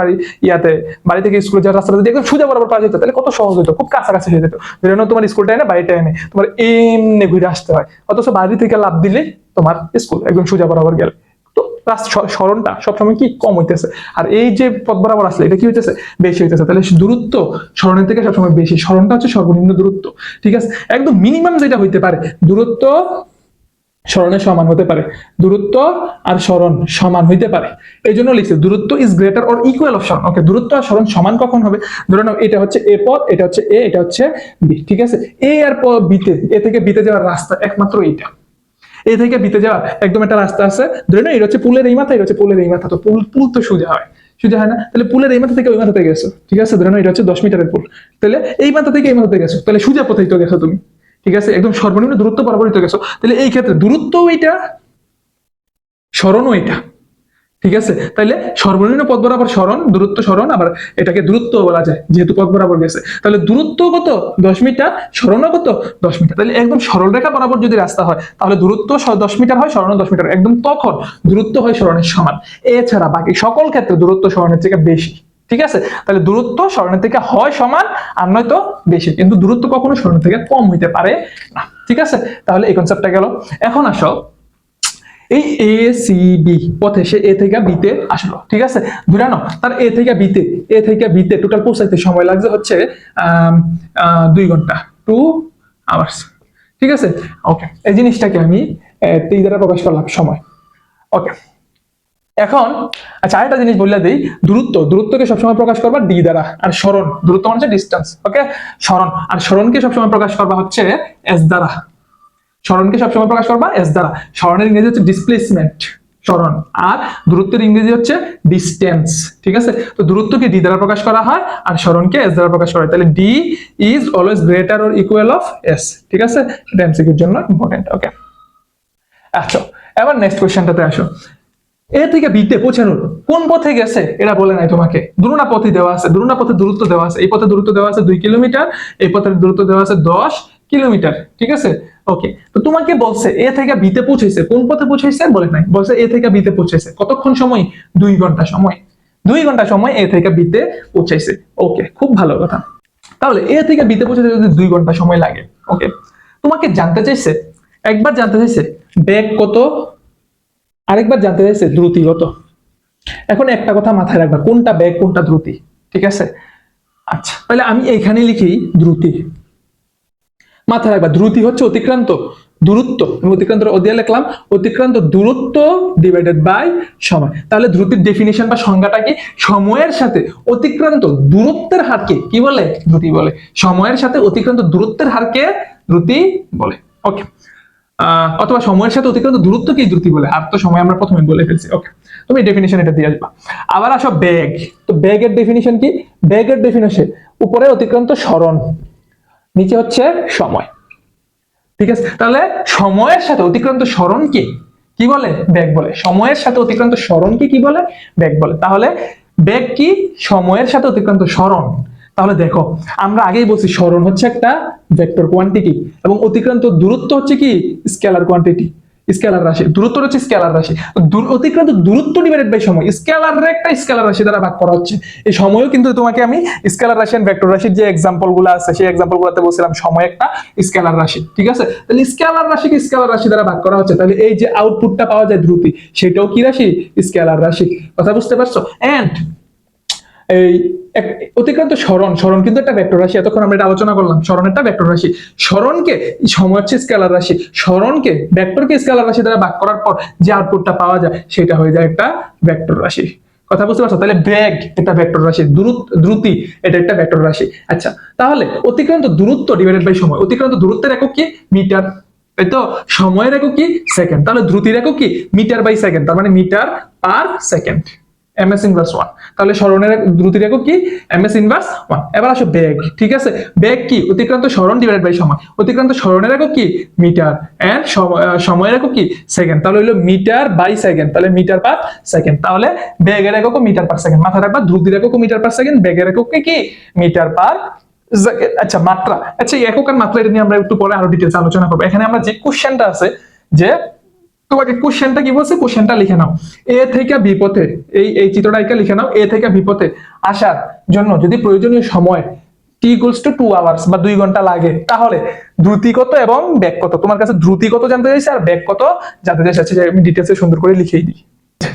বাড়ি থেকে স্কুলে যাওয়ার রাস্তাটা যদি একদম সোজা বরাবর পাওয়া যেত তাহলে কত সহজ হতো, খুব কাছাকাছি হয়ে যেত। ধরে নাও তোমার স্কুলটা এনে বাড়িটা এনে তোমার এমনি ঘুরে আসতে হয়, অথচ বাড়ি থেকে লাফ দিলে তোমার স্কুল একদম সোজা বরাবর গেল। তো সরণটা সবসময় কি কম হইতেছে, আর এই যে পথ বরাবর আসলে এটা কি হইতেছে? বেশি হইতেছে। তাহলে দূরত্ব সরণের থেকে সবসময় বেশি, সরণটা হচ্ছে সর্বনিম্ন দূরত্ব। ঠিক আছে, একদম মিনিমাম যেটা হইতে পারে, দূরত্ব সরণের সমান হতে পারে, দূরত্ব আর সরণ সমান হইতে পারে। এই জন্য লিখছে দূরত্ব is greater or equal of সরণ। ওকে, দূরত্ব আর সরণ সমান কখন হবে? ধরে নাও এটা হচ্ছে এ পথ, এটা হচ্ছে এ, এটা হচ্ছে বি। ঠিক আছে, এ আর বিতে, এ থেকে বিতে যাওয়ার রাস্তা একমাত্র এইটা। এ থেকে বিতে যাওয়ার একদম একটা রাস্তা আছে, ধরে নাও এটা হচ্ছে পুলের এই মাথা, এটা হচ্ছে পুলের এই মাথা। তো পুল তো সোজা হয়, সোজা হয় না? তাহলে পুলের এই মাথা থেকে ওই মাথাতে গেছো, ঠিক আছে, ধরে নাও এটা হচ্ছে 10 মিটারের পুল, তাহলে এই মাথা থেকে এই মাথাতে গেছো, তাহলে সোজা পথেই তো গেছো তুমি। ঠিক আছে, একদম সর্বনিম্ন দূরত্ব বরাবরই তো গেছো। তাহলে এই ক্ষেত্রে দূরত্বও এটা, সরণও এটা। ঠিক আছে, তাহলে সর্বনিম্ন পথ বরাবর সরণ, দূরত্ব সরণ, আবার এটাকে দূরত্ব বলা যায় যেহেতু পথ বরাবর গেছে। তাহলে দূরত্ব কত? 10 মিটার, সরণও কত? 10 মিটার। তাহলে একদম সরল রেখা বরাবর যদি রাস্তা হয় তাহলে দূরত্ব 10 মিটার হয়, সরণ 10 মিটার, একদম তখন দূরত্ব হয় সরণের সমান। এছাড়া বাকি সকল ক্ষেত্রে দূরত্ব সরণের থেকে বেশি। ঠিক আছে, তাহলে দূরত্ব সরণের থেকে হয় সমান আর নয়তো বেশি, কিন্তু দূরত্ব কখনো সরণের থেকে কম হইতে পারে না। ঠিক আছে, তাহলে এই কনসেপ্টটা গেল। এখন আসো এই এ সি বি পথে সে এ থেকে বিতে আসলো, ঠিক আছে, ধরে নাও তার এ থেকে বিতে টোটাল পৌঁছাইতে সময় লাগছে হচ্ছে 2 ঘন্টা, 2 আওয়ার্স। ঠিক আছে, ওকে, এই জিনিসটাকে আমি টি দ্বারা প্রকাশ করলাম সময়। ওকে, এখন আচ্ছা আরেকটা জিনিস বললে দিই, দূরত্বকে সবসময় প্রকাশ করবা ডি দ্বারা, আর সরণ, দূরত্ব মানে হচ্ছে ডিস্টেন্স, ওকে, সরণ, আর সরণকে সবসময় প্রকাশ করবা হচ্ছে এস দ্বারা। সরণকে সবসময় প্রকাশ করবা এস দ্বারা। সরণের ইংরেজি হচ্ছে ডিসপ্লেসমেন্ট, সরণ, আর দূরত্বের ইংরেজি হচ্ছে ডিস্টেন্স। ঠিক আছে, তো দূরত্বকে ডি দ্বারা প্রকাশ করা হয় আর সরণকে এস দ্বারা প্রকাশ করা হয়। তাহলে D is always greater or equal of S. ঠিক আছে, এটা এমসিকিউর জন্য ইম্পর্টেন্ট। ওকে, আচ্ছা এবার নেক্সট কোশ্চেনটাতে আসো। এ থেকে বিতে পৌঁছানোর কোন পথে গেছে এটা বলে নাই তোমাকে, দুটো পথই দেওয়া আছে, দুটো পথে দূরত্ব দেওয়া আছে। এই পথে দূরত্ব দেওয়া আছে 2 কিলোমিটার, এই পথের দূরত্ব দেওয়া আছে 10 কিলোমিটার। ঠিক আছে, ওকে, তো তোমাকে বলছে এ থেকে বিতে পৌঁছেছে, কোন পথে পৌঁছেছে বলে নাই, বলছে এ থেকে বিতে পৌঁছেছে কতক্ষণ সময়? 2 ঘন্টা সময়। 2 ঘন্টা সময় এ থেকে বিতে পৌঁছাইছে। ওকে, খুব ভালো কথা। তাহলে এ থেকে বিতে পৌঁছাতে যদি 2 ঘন্টা সময় লাগে, ওকে, তোমাকে জানতে চাইছে, একবার জানতে চাইছে বেগ কত, আরেকবার জানতে চাইছে দ্রুতি কত। এখন একটা কথা মাথায় রাখবা, কোনটা বেগ কোনটা দ্রুতি, ঠিক আছে? আচ্ছা, তাহলে আমি এখানে লিখি দ্রুতি। মাথায় রাখবা দ্রুতি হচ্ছে অতিক্রান্ত দূরত্ব, আমি অতিক্রান্ত দিয়ে লিখলাম অতিক্রান্ত দূরত্ব ডিভাইডেড বাই সময়। তাহলে দ্রুতির ডেফিনিশন বা সংজ্ঞাটা কি? সময়ের সাথে অতিক্রান্ত দূরত্বের হারকে কি বলে? দ্রুতি বলে। সময়ের সাথে অতিক্রান্ত দূরত্বের হারকে দ্রুতি বলে। ওকে, অথবা সময়ের সাথে অতিক্রান্ত দূরত্বকে দ্রুতি বলে। আর তো সময় আমরা প্রথমে বলে ফেলছি। ওকে, তুমি ডেফিনিশন এটা দিয়ে আসবা। আবার আসো বেগ। তো বেগের ডেফিনিশন কি? বেগের ডেফিনিশন উপরে অতিক্রান্ত সরণ, নিচে হচ্ছে সময়, ঠিক আছে? তাহলে সময়ের সাথে অতিক্রান্ত সরণকে কি বলে? বেগ বলে। সময়ের সাথে অতিক্রান্ত সরণকে কি বলে? বেগ বলে। তাহলে বেগ কি? সময়ের সাথে অতিক্রান্ত সরণ। তাহলে দেখো, আমরা আগেই বলছি সরণ হচ্ছে একটা ভেক্টর কোয়ান্টিটি এবং অতিক্রান্ত দূরত্ব হচ্ছে কি? স্কেলার কোয়ান্টিটি, স্কেলার রাশি। দূরত্ব হচ্ছে স্কেলার রাশি। অতিক্রান্ত দূরত্ব ডিভাইডেড বাই সময়, স্কেলার একটা স্কেলার রাশি দ্বারা ভাগ করা হচ্ছে। এই সময়ও কিন্তু তোমাকে আমি স্কেলার রাশি এন্ড ভেক্টর রাশির যে এক্সাম্পল গুলো আছে সেই এক্সাম্পল গুলোতে বলছিলাম সময় একটা স্কেলার রাশি, ঠিক আছে? তাহলে স্কেলার রাশিকে স্কেলার রাশি দ্বারা ভাগ করা হচ্ছে। তাহলে এই যে আউটপুটটা পাওয়া যায় দ্রুতি, সেটাও কি রাশি? স্কেলার রাশি। কথা বুঝতে পারছো? এন্ড এই অতিক্রান্ত সরণ, সরণ কিন্তু একটা ভেক্টর রাশি। এতক্ষণ আমরা এটা আলোচনা করলাম, সরণ একটা ভেক্টর রাশি। সরণকে, সময় হচ্ছে স্কেলার রাশি, সরণকে ভেক্টরকে স্কেলার রাশি দ্বারা ভাগ করার পর যে আউটপুটটা পাওয়া যায় সেটা হয়ে যায় একটা ভেক্টর রাশি। কথা বুঝতে পারছো? তাহলে বেগ এটা ভেক্টর রাশি, দ্রুতি এটা একটা ভেক্টর রাশি। আচ্ছা, তাহলে অতিক্রান্ত দূরত্ব ডিভাইডেড বাই সময়, অতিক্রান্ত দূরত্বের একক কি? মিটার, তাই তো? সময়ের একক কি? সেকেন্ড। তাহলে দ্রুতির একক কি? মিটার বাই সেকেন্ড, তার মানে metre per second, ms inverse 1। তাহলে সরণের দ্রুতির একক কি? ms inverse 1। এবার আসো বেগ, ঠিক আছে? বেগ কি? অতিক্রান্ত সরণ ডিভাইডেড বাই সময়। অতিক্রান্ত সরণের একক কি? মিটার, এন্ড সময়ের একক কি? সেকেন্ড। তাহলে হলো মিটার বাই সেকেন্ড, তাহলে মিটার পার সেকেন্ড। তাহলে বেগের একক মিটার পার সেকেন্ড। মাথায় রাখবা দ্রুতির একক মিটার পার সেকেন্ড, বেগের একক কি? Metre per. আচ্ছা, মাত্রা। আচ্ছা, এই একক আর মাত্রা এটা নিয়ে আমরা একটু পরে আরো ডিটেইলস আলোচনা করবো। এখানে আমরা যে কোশ্চেনটা আছে, যে তোমাকে কোশ্চেনটা কি বলছে, কোশ্চেনটা লিখে নাও। এ থেকে বি পথে, এই চিত্রটা এঁকে লিখে নাও। এ থেকে বি পথে আসার জন্য যদি প্রয়োজনীয় সময় t equals to 2 আওয়ার্স বা 2 ঘন্টা লাগে, তাহলে দ্রুতি কত এবং বেগ কত? তোমার কাছে দ্রুতি কত জানতে চাইছে আর বেগ কত জানতে চাইছে। আচ্ছা, আমি ডিটেইলসে সুন্দর করে লিখেই দিই।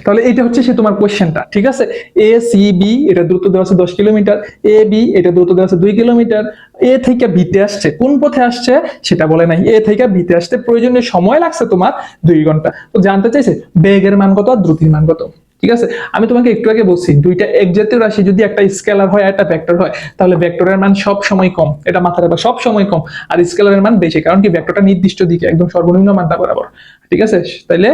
তাহলে এটা হচ্ছে সে তোমার কোশ্চেনটা, ঠিক আছে? এ সি বি এটা দূরত্ব দেওয়া আছে 10 কিলোমিটার, এ বি এটা দূরত্ব দেওয়া আছে 2 কিলোমিটার। এ থেকে বিতে আসছে, কোন পথে আসছে সেটা বলে নাই। এ থেকে বিতে আসতে প্রয়োজনীয় সময় লাগছে তোমার 2 ঘন্টা। তো জানতে চাইছে বেগের মান কত আর দ্রুতির মান কত, ঠিক আছে? আমি তোমাকে একটু আগে বলছি দুইটা এক জাতীয় রাশি যদি একটা স্কেলার হয় একটা ভেক্টর হয়, তাহলে ভেক্টরের মান সব সময় কম, এটা মাথায় রাখবা, সব সময় কম। আর স্কেলারের মান বেশি, কারণ কি? ভেক্টরটা নির্দিষ্ট দিকে একদম সর্বনিম্ন মানটা বরাবর, ঠিক আছে? তাইলে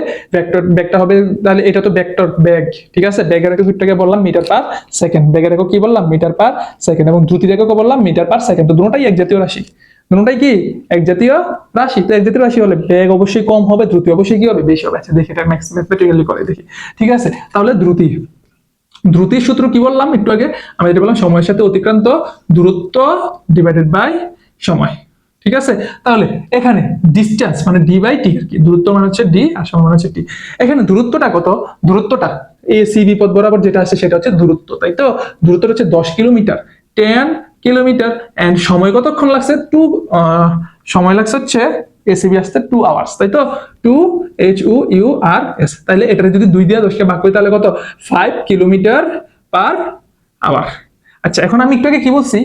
ভেক্টরটা হবে, তাহলে এটা তো ভেক্টর বেগ, ঠিক আছে? বেগের এককটাকে বললাম মিটার পার সেকেন্ড, বেগের একক কি বললাম? মিটার পার সেকেন্ড, এবং দ্রুতির একক বললাম মিটার পার সেকেন্ড। তো দুটোটাই এক জাতীয় রাশি, দুটোটাই কি? এক জাতীয় রাশি। তো এক জাতীয় রাশি হলে বেগ অবশ্যই কম হবে, দ্রুতি অবশ্যই কি হবে? বেশি হবে। আচ্ছা, দেখি এটা ম্যাথমেটিক্যালি করে দেখি, ঠিক আছে? তাহলে দ্রুতির সূত্র কি বললাম একটু আগে? আমি যেটা বললাম সময়ের সাথে অতিক্রান্ত দূরত্ব ডিভাইডেড বাই সময়, ঠিক আছে? তাহলে এখানে ডিসটেন্স মানে ডি বাই টি, কি দূরত্ব মানে হচ্ছে ডি আর সময় মানে হচ্ছে টি। এখানে দূরত্বটা কত? দূরত্বটা এ সি বি পথ বরাবর যেটা আছে সেটা হচ্ছে দূরত্ব, তাই তো? দূরত্ব হচ্ছে 10 কিলোমিটার, 10 কিলোমিটার। এন্ড সময় কতক্ষণ লাগছে? সময় লাগছে হচ্ছে এসিবি আসতে 2 আওয়ার্স, তাই তো? 2 HUURS। তাহলে এটা যদি 2 দিয়ে 10 কে ভাগ করি তাহলে কত? 5 কিলোমিটার পার আওয়ার। আচ্ছা, এখন আমি একটু আগে কি বলছি?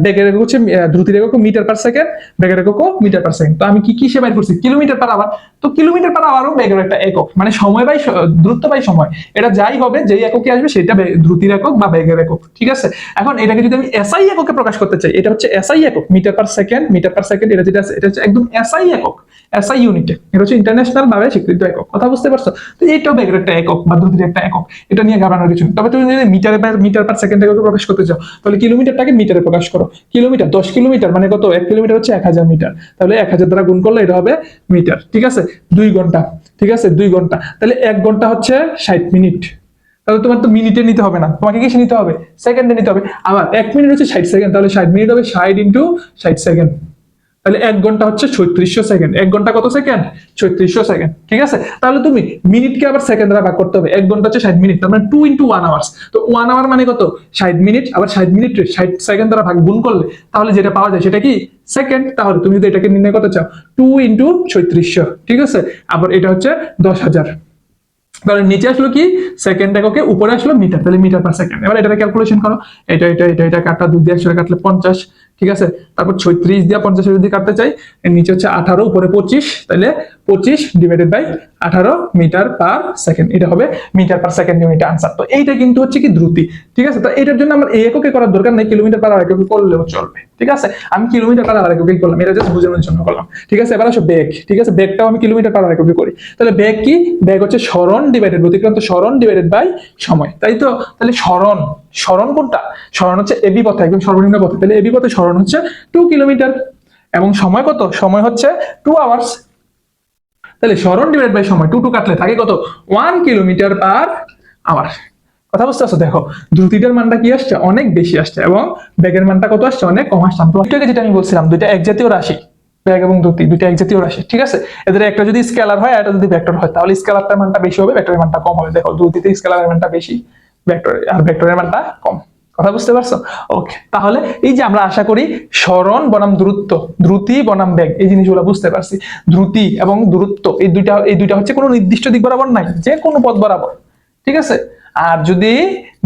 বেগের একক হচ্ছে দ্রুতির একক মিটার পার সেকেন্ড, বেগের একক মিটার পার সেকেন্ড। তো আমি কি হিসেবে বের করছি? Kilometre per hour. তো কিলোমিটার পার আওয়ারও বেগের একটা একক, মানে সময় বাই দূরত্ব বাই সময়। এটা যাই হবে, যেই এককে আসবে সেটা দ্রুতির একক বা বেগের একক, ঠিক আছে? এখন এটাকে যদি আমি এসআই এককে প্রকাশ করতে চাই, এটা হচ্ছে এসআই একক, metre per second, metre per second. এটা যেটা আছে এটা হচ্ছে একদম এসআই একক, এসআই ইউনিটে। এটা হচ্ছে ইন্টারন্যাশনাল ভাবে স্বীকৃত একক। কথা বুঝতে পারছো? তো এইটাও বেগের একটা একক বা দ্রুতির একটা একক, এটা নিয়ে ঘাবড়ানোর কিছু নেই। তবে তুমি যদি মিটার পার সেকেন্ড এককে প্রকাশ করতে চাও, তাহলে কিলোমিটারটাকে মিটারে প্রকাশ করো। কিলোমিটার 10 কিলোমিটার মানে কত? 1 কিলোমিটার হচ্ছে 1000 মিটার। তাহলে 1000 দ্বারা গুণ করলে এটা হবে মিটার, ঠিক আছে? 2 ঘন্টা, ঠিক আছে? 2 ঘন্টা। তাহলে 1 ঘন্টা হচ্ছে 60 মিনিট। তাহলে তোমার তো মিনিটে নিতে হবে না, তোমাকে কিসে নিতে হবে? সেকেন্ডে নিতে হবে। আবার 1 মিনিট হচ্ছে 60 সেকেন্ড, তাহলে 60 মিনিট হবে 60 ইন্টু 60 সেকেন্ড। তাহলে 1 ঘন্টা হচ্ছে 3600 সেকেন্ড। 1 ঘন্টা কত সেকেন্ড? 3600 সেকেন্ড। ঠিক আছে, তাহলে তুমি মিনিটকে আবার সেকেন্ড দ্বারা ভাগ করতে হবে। 1 ঘন্টা হচ্ছে 60 মিনিট, তার মানে 2 × 1 আওয়ার্স। তো 1 আওয়ার মানে কত? 60 মিনিট। আবার 60 মিনিট 60 সেকেন্ড দ্বারা ভাগ গুণ করলে তাহলে যেটা পাওয়া যায় সেটা কি? সেকেন্ড। তাহলে তুমি যদি এটাকে নির্ণয় করতে চাও 2 × 3600, ঠিক আছে, আবার এটা হচ্ছে 10,000। তাহলে নিচে আসলো কি? সেকেন্ড এককে, উপরে আসলো মিটার, তাহলে মিটার পার সেকেন্ড। এবার এটা ক্যালকুলেশন করো, এটা কাটা 2 দিয়ে একসাথে কাটলে 50, ঠিক আছে, তারপর 36 দিয়ে 50 যদি কাটতে চাই, এর নিচে হচ্ছে 18, উপরে 25, তাহলে 25 divided by 18 metre per second, এটা হবে metre per second unit answer. তো এইটা কিন্তু হচ্ছে কি দ্রুতি, ঠিক আছে। তো এটার জন্য আমার এই এককে করার দরকার নেই, কিলোমিটার পার আওয়ার এককে করলেও চলবে, ঠিক আছে। আমি কিলোমিটার পার আওয়ার এককে করলাম, এটা জাস্ট বোঝানোর জন্য করলাম, ঠিক আছে। এবার আসো বেগ, ঠিক আছে, বেগটাও আমি কিলোমিটার পার আওয়ার এককে করি। তাহলে বেগ কি? বেগ হচ্ছে সরণ ডিভাইডেড অতিক্রান্ত সরণ ডিভাইডেড বাই সময়, তাই তো। তাহলে সরণ, সরণ কোনটা? সরণ হচ্ছে এবি পথে, একদম সর্বনিম্ন পথে, তাহলে এবি পথে সরণ হচ্ছে 2 কিলোমিটার, এবং সময় কত? সময় হচ্ছে 2 আওয়ার্স। তাহলে সরণ ডিভাইড বাই সময়, 2 কাটলে থাকে কত? 1 কিলোমিটার পার আওয়ার। কথা বুঝতে পারছো? দেখো দ্রুতিটার মানটা কি আসছে? অনেক বেশি আসছে, এবং বেগের মানটা কত আসছে? অনেক কম আসছে। দুইটাকে যেটা আমি বলছিলাম, দুইটা একজাতীয় রাশি, বেগ এবং দ্রুতি দুইটা একজাতীয় রাশি, ঠিক আছে। এদের একটা যদি স্কেলার হয়, একটা যদি ভেক্টর হয়, তাহলে স্কেলারটার মানটা বেশি হবে, ভেক্টরের মানটা কম হবে। দেখো দ্রুতিতে স্কেলারের মানটা বেশি, ভেক্টরের মানটা কম। কথা বুঝতে পারছো? ওকে, তাহলে এই যে আমরা আশা করি সরণ বনাম দূরত্ব, দ্রুতি বনাম বেগ, এই জিনিসগুলো বুঝতে পারছি। দ্রুতি এবং দূরত্ব এই দুইটা হচ্ছে কোনো নির্দিষ্ট দিক বরাবর নাই, যে কোনো পথ বরাবর, ঠিক আছে। আর যদি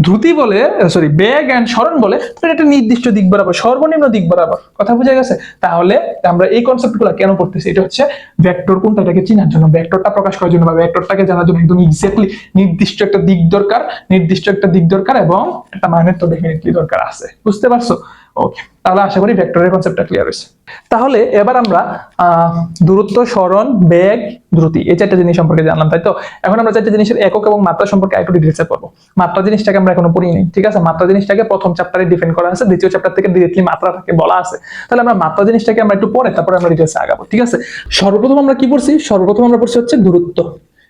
দ্রুতি বলে, সরি, বেগ এন্ড সরণ বলে, তাহলে এটা নির্দিষ্ট দিক বরাবর, সর্বনিম্ন দিক বরাবর। কথা বুঝে গেছে? তাহলে আমরা এই কনসেপ্টগুলো কেন পড়তেছি? এটা হচ্ছে ভেক্টর কোনটা, এটাকে চেনার জন্য, ভেক্টরটা প্রকাশ করার জন্য, বা ভেক্টরটাকে জানার জন্য একদম এক্স্যাক্টলি নির্দিষ্ট একটা দিক দরকার, নির্দিষ্ট একটা দিক দরকার, এবং একটা মানের তো ডেফিনেটলি দরকার আছে। বুঝতে পারছো? ওকে, তাহলে আশা করি ভেক্টরের কনসেপ্টটা ক্লিয়ার হয়েছে। তাহলে এবার আমরা দূরত্ব, সরণ, বেগ, দ্রুতি, এই চারটা জিনিস সম্পর্কে জানলাম, তাই তো। এখন আমরা চারটা জিনিসের একক এবং মাত্রা সম্পর্কে একটু ডিটেইলসে পড়বো। মাত্রা জিনিসটাকে আমরা এখনো পড়ি নাই, ঠিক আছে। মাত্রা জিনিসটাকে প্রথম চ্যাপ্টারে ডিফাইন করা আছে, দ্বিতীয় চ্যাপ্টার থেকে ডিরেক্টলি মাত্রাটাকে বলা আছে। তাহলে আমরা মাত্রা জিনিসটাকে আমরা একটু পরে, তারপরে আমরা ডিটেইলসে আগাবো, ঠিক আছে। সর্বপ্রথম আমরা কি পড়ছি? সর্বপ্রথম আমরা পড়ছি হচ্ছে দূরত্ব।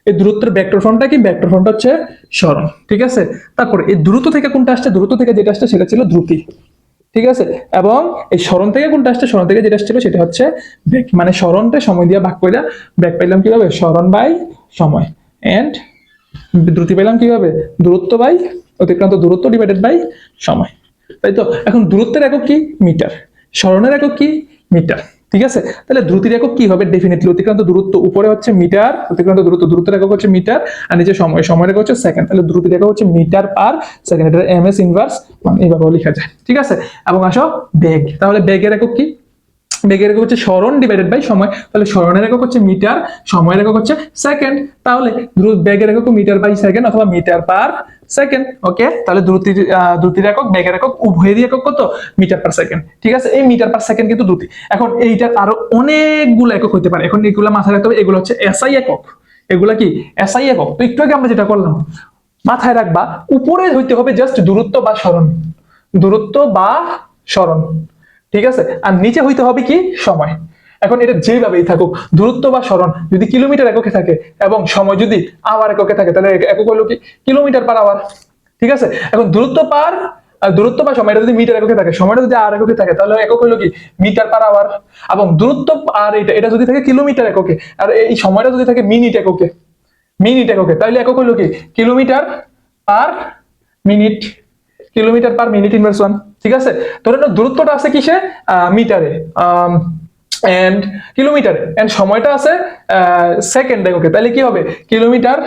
এই দূরত্বের ভেক্টর ফর্মটা কি? ভেক্টর ফর্মটা হচ্ছে সরণ, ঠিক আছে। তারপরে এই দূরত্ব থেকে কোনটা আসছে? দূরত্ব থেকে যেটা আসছে সেটা ছিল দ্রুতি, ঠিক আছে। এবং এই সরণ থেকে কোনটা আসছে? সরণ থেকে যেটা আসছিল সেটা হচ্ছে বেগ, মানে সরণটা সময় দিয়ে ভাগ করে বেগ পাইলাম কিভাবে? সরণ বাই সময়। এন্ড দ্রুতি পাইলাম কিভাবে? দূরত্ব বাই অতিক্রান্ত দূরত্ব ডিভাইডেড বাই সময়, তাই তো। এখন দূরত্বের একক কি? মিটার। সরণের একক কি? মিটার, ঠিক আছে। তাহলে দ্রুতির একক কি হবে? ডেফিনেটলি অতিক্রান্ত দূরত্ব, উপরে হচ্ছে মিটার, অতিক্রান্ত দূরত্ব, দূরত্বের একক হচ্ছে মিটার, আর নিচে সময়, সময়ের একক হচ্ছে সেকেন্ড। তাহলে দ্রুতির একক হচ্ছে মিটার পার সেকেন্ড, এটা এমএস ইনভার্স মানে এইভাবেও লেখা যায়, ঠিক আছে। এবং আসো বেগ, তাহলে বেগের একক কি? বেগের একক হচ্ছে সরণ ডিভাইডেড বাই সময়, তাহলে সরণের একক হচ্ছে মিটার, সময়ের একক হচ্ছে সেকেন্ড। তাহলে বেগের একক মিটার বাই সেকেন্ড অথবা মিটার পার সেকেন্ড। ওকে, তাহলে দ্রুতির একক, বেগের একক, উভয়েরই একক কত? মিটার পার সেকেন্ড, ঠিক আছে। এই মিটার পার সেকেন্ড কিন্তু দ্রুতি। এখন এইটার আরো অনেকগুলো একক হতে পারে, এখন এগুলো মাথায় রাখতে হবে। এগুলো হচ্ছে এসআই একক, এগুলা কি? এসআই একক। তো একটু আগে আমরা যেটা করলাম, মাথায় রাখবা উপরে হইতে হবে জাস্ট দূরত্ব বা সরণ, দূরত্ব বা সরণ, ঠিক আছে। আর নিচে হইতে হবে কি? সময়। এখন এটা যেভাবেই থাকুক, দূরত্ব বা সরণ যদি কিলোমিটার এককে থাকে এবং সময় যদি আওয়ার এককে থাকে, তাহলে একক হলো কি? কিলোমিটার পার আওয়ার, ঠিক আছে। এখন দূরত্ব বা সময় এটা যদি মিটার এককে থাকে, সময়টা যদি আর এককে থাকে, তাহলে একক হলো কি? Metre per hour. এবং দূরত্ব আর এটা যদি থাকে কিলোমিটার এককে, আর এই সময়টা যদি থাকে মিনিট এককে, তাহলে একক হলো কি? Kilometre per minute, kilometre per minute inverse 1, ঠিক আছে। ধরে নাও দূরত্বটা আছে কিসে? মিটারে, এন্ড কিলোমিটারে, এন্ড সময়টা আছে সেকেন্ড এককে, তাহলে কি হবে? Kilometre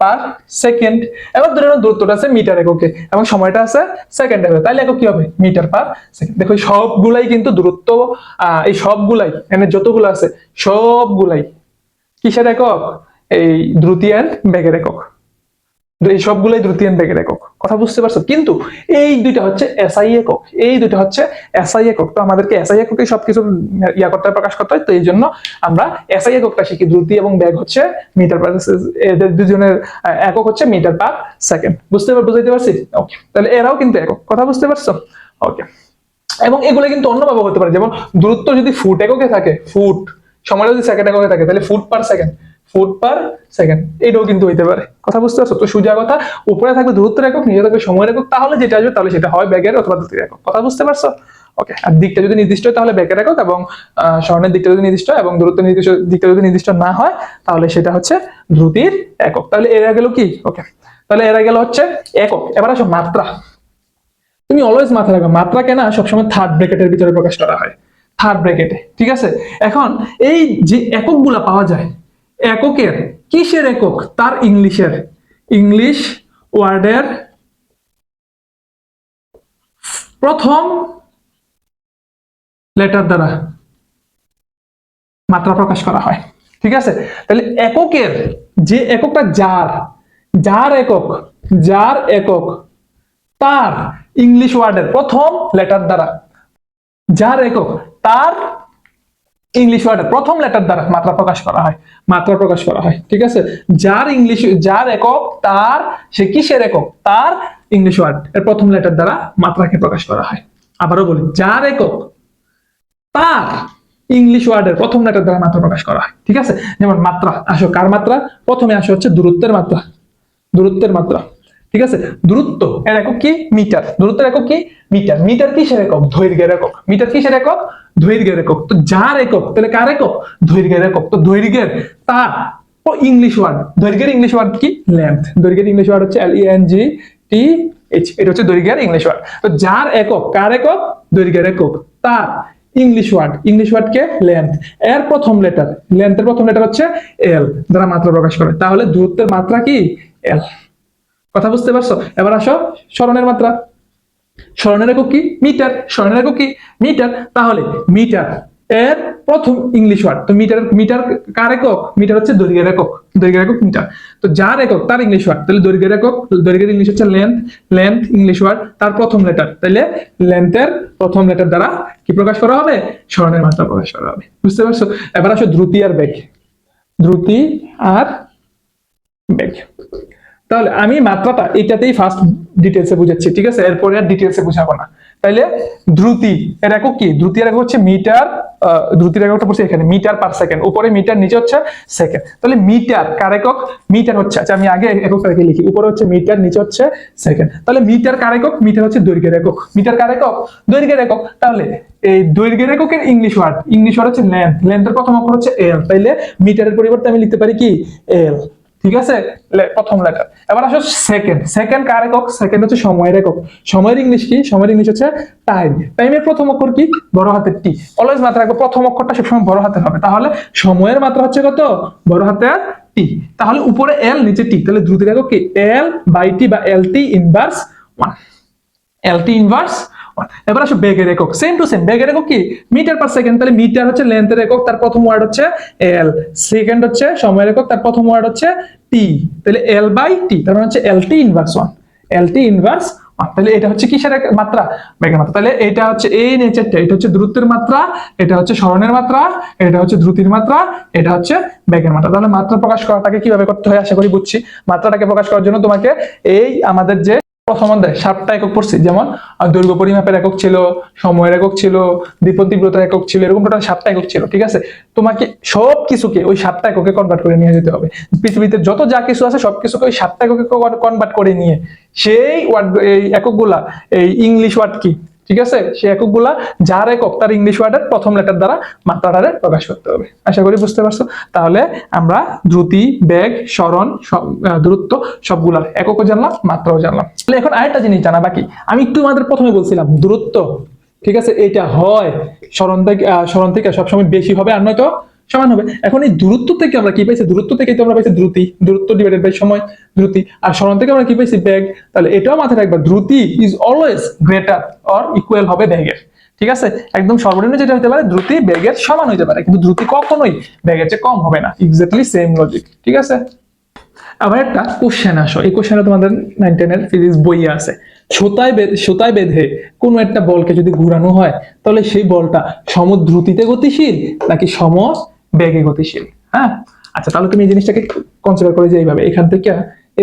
per second. এবার ধরে নাও দূরত্বটা আছে মিটার এককে এবং সময়টা আছে সেকেন্ড এককে, তাহলে একক কি হবে? Metre per second. দেখো এই সবগুলাই কিন্তু দূরত্ব, এই সবগুলাই এখানে যতগুলো আছে সবগুলাই কিসের একক? এই দ্রুতি এন্ড বেগের একক, এই সবগুলাই দ্রুতি এন্ড বেগের একক। কথা বুঝতে পারছো? কিন্তু এই দুইটা হচ্ছে এসআই একক, এই দুইটা হচ্ছে এসআই একক। তো আমাদেরকে এসআই এককে সবকিছু করতে হয়, প্রকাশ করতে হয়। তো এই জন্য আমরা এসআই এককটা শিখি। দ্রুতি এবং বেগ হচ্ছে মিটার পার, এদের দুজনের একক হচ্ছে মিটার পার সেকেন্ড। বুঝাইতে পারছি? ওকে, তাহলে এরাও কিন্তু একক। কথা বুঝতে পারছো? ওকে, এবং এগুলো কিন্তু অন্যভাবে হতে পারে, যেমন দূরত্ব যদি ফুট এককে থাকে, ফুট, সময়টা যদি সেকেন্ড এককে থাকে, তাহলে ফুট পার সেকেন্ড, ফুট/সেকেন্ড, এটাও কিন্তু হইতে পারে। কথা বুঝতে পারছো? তো সোজা কথা, উপরে থাকবে দূরত্বের একক, নিচে থাকবে সময়ের একক, তাহলে যেটা আসবে তাহলে সেটা হয় বেগের অথবা দ্রুতির একক। কথা বুঝতে পারছো? ওকে। আর দিকটা যদি নির্দিষ্ট হয় তাহলে বেগের একক, এবং স্মরণের দিকটা যদি নির্দিষ্ট এবং দূরত্বের নির্দিষ্ট দিকটা যদি নির্দিষ্ট না হয় তাহলে সেটা হচ্ছে দ্রুতির একক। তাহলে এরা গেল কি? ওকে, তাহলে এরা গেল হচ্ছে একক। এবার আসো মাত্রা। তুমি অলওয়েজ মাথায় রাখবে, মাত্রাকে না সবসময় থার্ড ব্র্যাকেটের ভিতরে প্রকাশ করা হয়, থার্ড ব্র্যাকেটে। ঠিক আছে? এখন এই যে এককগুলা পাওয়া যায়, এককের কিসের একক? তার ইংলিশের, ইংলিশ ওয়ার্ডের প্রথম লেটার দ্বারা মাত্রা প্রকাশ করা হয়। ঠিক আছে? তাহলে এককের যে এককটা যার, যার একক, যার একক তার ইংলিশ ওয়ার্ডের প্রথম লেটার দ্বারা, যার একক তার ইংলিশ ওয়ার্ডের প্রথম লেটার দ্বারা মাত্রা প্রকাশ করা হয়, মাত্রা প্রকাশ করা হয়। ঠিক আছে? যার ইংলিশ, যার একক তার, সে কিসের একক? তার ইংলিশ ওয়ার্ড এর প্রথম লেটার দ্বারা মাত্রাকে প্রকাশ করা হয়। আবারও বলি, যার একক তার ইংলিশ ওয়ার্ডের প্রথম লেটার দ্বারা মাত্রা প্রকাশ করা হয়। ঠিক আছে? যেমন মাত্রা, আসো কার মাত্রা? প্রথমে আসো হচ্ছে দূরত্বের মাত্রা, দূরত্বের মাত্রা। ঠিক আছে? দূরত্ব এর একক কি? মিটার। দূরত্বের একক কি? মিটার। মিটার কিসের একক? দৈর্ঘ্যের একক। মিটার কিসের একক? দৈর্ঘ্যের একক। তো যার একক, তাহলে কার একক? দৈর্ঘ্যের একক। তো দৈর্ঘ্যের তার ইংলিশ ওয়ার্ড, দৈর্ঘ্যের ইংলিশ ওয়ার্ড কি? লেন্থ। দৈর্ঘ্যের ইংলিশ ওয়ার্ড হচ্ছে LENGTH, এটা হচ্ছে দৈর্ঘ্যের ইংলিশ ওয়ার্ড। তো যার একক, কার একক? দৈর্ঘ্যের একক, তার ইংলিশ ওয়ার্ড, ইংলিশ ওয়ার্ড কে? লেন্থ, এর প্রথম লেটার, লেন্থের প্রথম লেটার হচ্ছে L দ্বারা মাত্রা প্রকাশ করে। তাহলে দূরত্বের মাত্রা কি? L। কথা বুঝতে পারছো? এবার আসো স্মরণের মাত্রা। স্মরণের একক কি? মিটার। স্মরণের একক কি? মিটার। তাহলে মিটার এর প্রথম ইংলিশ ওয়ার্ড, তো মিটার, মিটার কার একক? মিটার হচ্ছে দৈর্ঘ্যের একক, দৈর্ঘ্যের একক মিটার। তো যার একক তার ইংলিশ ওয়ার্ড, তাহলে দৈর্ঘ্যের একক, দৈর্ঘ্যের ইংলিশ হচ্ছে লেন্থ, লেন্থ ইংলিশ ওয়ার্ড তার প্রথম লেটার, তাহলে লেন্থের প্রথম লেটার দ্বারা কি প্রকাশ করা হবে? স্মরণের মাত্রা প্রকাশ করা হবে। বুঝতে পারছো? এবার আসো দ্রুতি আর বেগ। দ্রুতি আর বেগ। তাহলে আমি মাত্রাটা এটাতেই ফার্স্ট ডিটেলসে বুঝাচ্ছি। ঠিক আছে? এরপরে আর ডিটেলসে বুঝাবো না। তাইলে দ্রুতি এর একক কি? দ্রুতি এর একক হচ্ছে মিটার। দ্রুতির এককটা পড়ছে এখানে, মিটার/সেকেন্ড। উপরে মিটার, নিচে হচ্ছে সেকেন্ড। তাহলে মিটার কার একক? মিটার হচ্ছে, আচ্ছা আমি আগে এককটাকে লিখি, উপরে হচ্ছে মিটার, নিচে হচ্ছে সেকেন্ড। তাহলে মিটার কার একক? মিটার হচ্ছে দৈর্ঘ্যের একক। মিটার কার একক? দৈর্ঘ্যের একক। তাহলে এই দৈর্ঘ্যের এককের ইংলিশ ওয়ার্ড, ইংলিশ ওয়ার্ড হচ্ছে লেন্থ, লেন্থের প্রথম অক্ষর হচ্ছে L, তাইলে মিটারের পরিবর্তে আমি লিখতে পারি কি? L। ঠিক আছে? প্রথম লেটার। এবার আসো সেকেন্ড। সেকেন্ড কার একক? সেকেন্ড হচ্ছে সময়ের একক। সময়ের ইংলিশ কি? সময়ের ইংলিশ হচ্ছে টাইম। টাইমের প্রথম অক্ষর কি? বড় হাতের T। অলওয়েজ মাথায় রাখবো প্রথম অক্ষরটা সবসময় বড় হাতের হবে। তাহলে সময়ের মাত্রা হচ্ছে কত? বড় হাতের T। তাহলে উপরে L, নিচে T, তাহলে দ্রুতির একক কি? L/T বা LT ইনভার্স 1, LT ইনভার্স 1। এবার আসো বেগের একক, সেম টু সেম। বেগের একক কি? মিটার/সেকেন্ড। তাহলে মিটার হচ্ছে লেন্থের একক, তার প্রথম ওয়ার্ড হচ্ছে L। সেকেন্ড হচ্ছে সময়ের একক, তার প্রথম ওয়ার্ড হচ্ছে T, তাহলে L/T, তার মানে হচ্ছে LT ইনভার্স 1, LT ইনভার্স 1। তাহলে এটা হচ্ছে কিসের মাত্রা? বেগের মাত্রা। তাহলে এটা হচ্ছে এই নেচারটা, এটা হচ্ছে দ্রুতের মাত্রা, এটা হচ্ছে স্মরণের মাত্রা, এটা হচ্ছে দ্রুতির মাত্রা, এটা হচ্ছে বেগের মাত্রা। তাহলে মাত্রা প্রকাশ করাটাকে কিভাবে করতে হয় আশা করি বুঝছি। মাত্রাটাকে প্রকাশ করার জন্য তোমাকে এই আমাদের যে প্রথম অধ্যায়ে 7টা একক পড়ছি, যেমন দৈর্ঘ্য পরিমাপের একক ছিল, সময়ের একক ছিল, দীপন তীব্রতার একক ছিল, এরকম টোটাল 7টা একক ছিল। ঠিক আছে? তোমাকে সব কিছুকে ওই 7টা এককে কনভার্ট করে নিয়ে যেতে হবে। পৃথিবীতে যত যা কিছু আছে সবকিছুকে ওই 7টা এককে কনভার্ট করে নিয়ে সেই ওয়ার্ড, এই এককগুলা, এই ইংলিশ ওয়ার্ড কি? ঠিক আছে? সেই এককগুলা যার একক তার ইংলিশ ওয়ার্ডের প্রথম লেটার দ্বারা মাত্রাটারে প্রকাশ করতে হবে। আশা করি বুঝতে পারছো। তাহলে আমরা দ্রুতি, বেগ, স্মরণ, দূরত্ব সবগুলার এককও জানলাম, মাত্রাও জানলাম। তাহলে এখন আরেকটা জিনিস জানা বাকি। আমি একটু আমাদের প্রথমে বলছিলাম দূরত্ব, ঠিক আছে, এটা হয় স্মরণ থেকে সবসময় বেশি হবে আর নয়তো সমান হবে। এখন এই দূরত্ব থেকে আমরা কি পাইছি? দূরত্ব থেকে তো আমরা পাইছি দ্রুতি, দূরত্ব ডিভাইডেড বাই সময়, দ্রুতি। আর স্মরণ থেকে আমরা কি পাইছি? বেগ। তাহলে এটাও মাথায় রাখবা, দ্রুতি is always greater or equal হবে বেগের। ঠিক আছে? একদম সর্বনিম্ন যেটা হতে পারে দ্রুতি বেগের সমান হতে পারে, কিন্তু দ্রুতি কখনোই বেগের চেয়ে কম হবে না। Exactly same logic. ঠিক আছে? আবার একটা কোশ্চেন আসো, এই কোশ্চেনটা তোমাদের 9, 10 এর ফিজিক্স বইয়ে আছে। সুতায় বেঁধে কোনো একটা বলকে যদি ঘুরানো হয় তাহলে সেই বলটা সমদ্রুতিতে গতিশীল নাকি সম বেগে গতিশীল? হ্যাঁ, আচ্ছা তাহলে তুমি এই জিনিসটাকে কনসিডার করে যে এইভাবে, এখান থেকে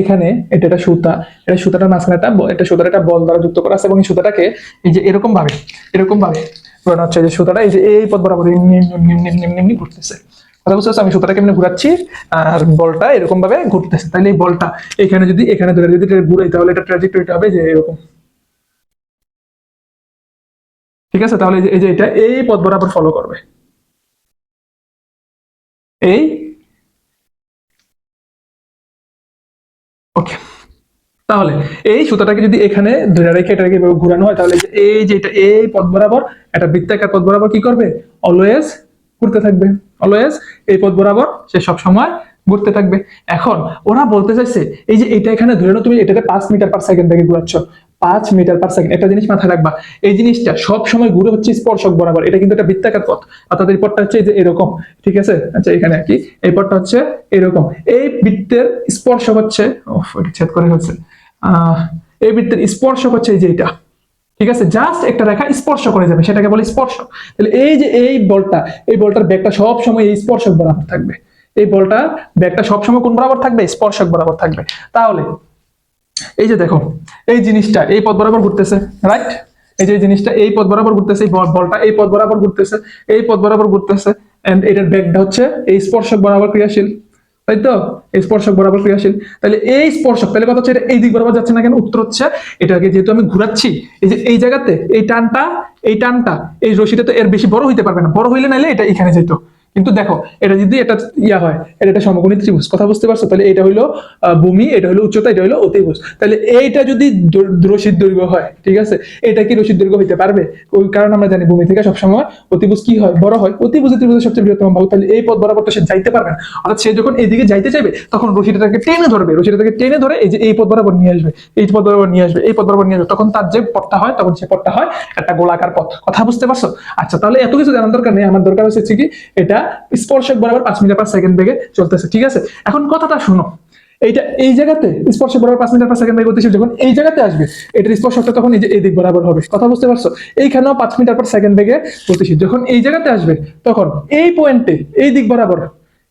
এখানে এটা একটা সুতা, এটা সুতাটার মাঝখানে এটা সুতার একটা বল দ্বারা যুক্ত করা আছে, এবং এই সুতাটাকে এই যে এরকম ভাবে ঘোরানো হচ্ছে, যে সুতাটা এই যে এই পথ বরাবর নিম্নি ঘুরতেছে। কথা বুঝতে পারছো? আমি সুতাটা কেমনে ঘুরাচ্ছি আর বলটা এরকম ভাবে ঘুরতেছে। তাহলে এই বলটা এখানে যদি এখানে ধরে যদি ঘুরাই তাহলে এটা ট্র্যাজেক্টরিটা হবে যে এরকম, ঠিক আছে? তাহলে এই যে এটা এই পথ বরাবর ফলো করবে, এই, ওকে। তাহলে এই সুতাটাকে যদি এখানে ধরে রেখে এটাকে এভাবে ঘোরানো হয় তাহলে এই যে এটা এই পথ বরাবর, এটা বৃত্তাকার পথ বরাবর কি করবে, অলওয়েজ ঘুরতে থাকবে, অলওয়েজ এই পথ বরাবর সে সব সময় ঘুরতে থাকবে। এখন ওরা বলতে চাইছে এই যে এটা এখানে ধরে নাও তুমি এটাতে 5 মিটার/সেকেন্ড থেকে ঘুরাচ্ছ, 5 মিটার/সেকেন্ড, একটা জিনিস মাথায় রাখবা, এই জিনিসটা সব সময় ঘুরে হচ্ছে স্পর্শক বরাবর, এটা কিন্তু একটা বৃত্তাকার পথ, অর্থাৎ এই পথটা হচ্ছে যে এরকম, ঠিক আছে? আচ্ছা এখানে কি এই পথটা হচ্ছে এরকম, এই বৃত্তের স্পর্শক হচ্ছে, এটা ছেদ করে ফেলছে, এই বৃত্তের স্পর্শক হচ্ছে এই যে এটা, ঠিক আছে? জাস্ট একটা রেখা স্পর্শ করে যাবে, সেটাকে বলে স্পর্শক। তাহলে এই যে এই বলটা, এই বলটার ব্যাগটা সব সময় এই স্পর্শক বরাবর থাকবে, এই বলটার ব্যাগটা সব সময় কোন বরাবর থাকবে, স্পর্শক বরাবর থাকবে। তাহলে এই যে দেখো এই জিনিসটা এই পথ বরাবর ঘুরতেছে, রাইট? এই যে জিনিসটা এই পথ বরাবর ঘুরতেছে, এই বলটা এই পথ বরাবর ঘুরতেছে, এই পথ বরাবর ঘুরতেছে, এন্ড এটার ব্যাগটা হচ্ছে এই স্পর্শক বরাবর ক্রিয়াশীল, তাই তো? এই স্পর্শক বরাবর ক্রিয়াশীল। তাহলে এই স্পর্শক, তাহলে কথা হচ্ছে এটা এই দিক বরাবর যাচ্ছে না কেন? উত্তর হচ্ছে এটাকে যেহেতু আমি ঘুরাচ্ছি, এই যে এই জায়গাতে এই টানটা, এই টানটা, এই রশিটা তো এর বেশি বড় হইতে পারবে না, বড় হইলে নাইলে এটা এখানে যেত। কিন্তু দেখো এটা যদি এটা ইয়া হয়, এটা একটা সমকোণী ত্রিভুজ, কথা বুঝতে পারছো? তাহলে এটা হইলো ভূমি, এটা হইলো উচ্চতা, এটা হইলো অতিভুজ। তাহলে এইটা যদি রশির দৈর্ঘ্য হয়, ঠিক আছে, এটা কি রশির দৈর্ঘ্য হইতে পারবে? ওই কারণ আমরা জানি ভূমি থেকে সবসময় অতিভুজ কি হয়, বড় হয়, অতিভুজ ত্রিভুজের সবচেয়ে বৃহত্তম ভাগ। তাহলে এই পথ বরাবর তো সে যাইতে পারবে না, অর্থাৎ সে যখন এইদিকে যাইতে চাইবে তখন রশিটাকে টেনে ধরবে, রশিটাকে টেনে ধরে এই যে এই পথ বরাবর নিয়ে আসবে, এই পথ বরাবর নিয়ে আসবে, এই পথ বরাবর নিয়ে আসবে, তখন তার যে পথটা হয় তখন সে পথটা হয় একটা গোলাকার পথ। কথা বুঝতে পারছো? আচ্ছা তাহলে এত কিছু জানার দরকার নেই, আমার দরকার হচ্ছে কি এটা স্পর্শক বরাবর 5 মিটার/সেকেন্ড বেগে চলতেছে, ঠিক আছে? এখন কথাটা শুনো, এইটা এই জায়গাতে স্পর্শক বরাবর 5 মিটার/সেকেন্ড বেগে গতিশীল যখন এই জায়গাতে আসবে, এটার স্পর্শকটা তখন এই যে এই দিক বরাবর হবে, কথা বুঝতে পারছো? এইখানেও 5 মিটার/সেকেন্ড বেগে গতিশীল যখন এই জায়গাতে আসবে তখন এই পয়েন্টে এই দিক বরাবর,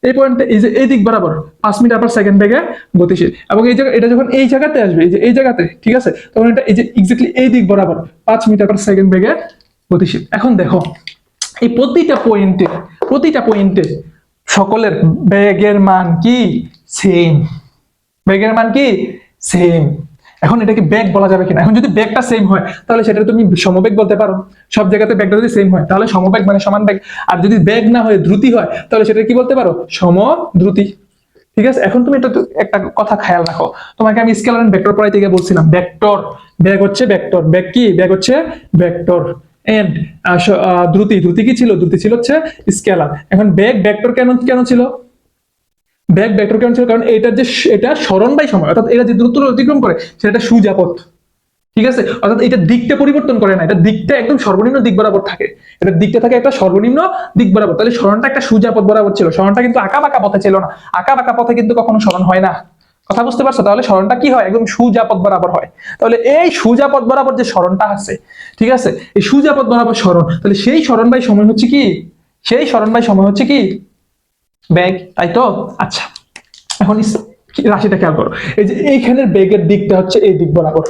এই পয়েন্টে এই যে এই দিক বরাবর 5 মিটার/সেকেন্ড বেগে গতিশীল, এবং এই জায়গা এটা যখন এই জায়গাতে আসবে, এই যে এই জায়গাতে, ঠিক আছে, তখন এটা এই যে এক্স্যাক্টলি এই দিক বরাবর 5 মিটার/সেকেন্ড বেগে গতিশীল। এখন দেখো এই প্রতিটা পয়েন্টে সকলের বেগের মান কি সেম, বেগের মান কি সেম। এখন এটাকে বেগ বলা যাবে কিনা? এখন যদি বেগটা সেম হয় তাহলে সেটা তুমি সমবেগ বলতে পারো, সব জায়গাতে বেগটা যদি সেম হয় তাহলে সমবেগ মানে সমান বেগ। আর যদি বেগ না হয়ে দ্রুতি হয় তাহলে সেটা কি বলতে পারো, সমদ্রুতি, ঠিক আছে? এখন তুমি এটা একটা কথা খেয়াল রাখো, তোমাকে আমি স্কেলার এন্ড ভেক্টর পড়াইতে গিয়ে বলছিলাম ভেক্টর, বেগ হচ্ছে ভেক্টর, বেগ কি, বেগ হচ্ছে ভেক্টর, এন্ড দ্রুতি কি ছিল, দ্রুতি ছিল হচ্ছে স্কেলার। এখন বেগ ভেক্টর কেন কেন ছিল, ব্যাক ভেক্টর কেন ছিল? কারণ এটা যে এটা সরণ বাই সময়, অর্থাৎ এটা যে দূরত্ব অতিক্রম করে সেটা সোজা পথ, ঠিক আছে? অর্থাৎ এটা দিকটা পরিবর্তন করে না, এটা দিকটা একদম সর্বনিম্ন দিক বরাবর থাকে, এটা দিকটা থাকে একটা সর্বনিম্ন দিক বরাবর। তাহলে সরণটা একটা সোজা পথ বরাবর ছিল, সরণটা কিন্তু আঁকা বাঁকা পথে ছিল না, আঁকা বাঁকা পথে কিন্তু কখনো সরণ হয় না, কথা বুঝতে পারছো? তাহলে সরণটা কি হয়, একদম সোজা পথ বরাবর হয়। তাহলে এই সোজা পথ বরাবর যে সরণটা আছে, ঠিক আছে, এই সোজা পথ বরাবর সরণ, তাহলে সেই সরণ বাই সময় হচ্ছে কি, সেই সরণ বাই সময় হচ্ছে কি বেগ, তাই তো? আচ্ছা এখন রাশিটা খেয়াল করো, এই যে এইখানের বেগের দিকটা হচ্ছে এই দিক বরাবর,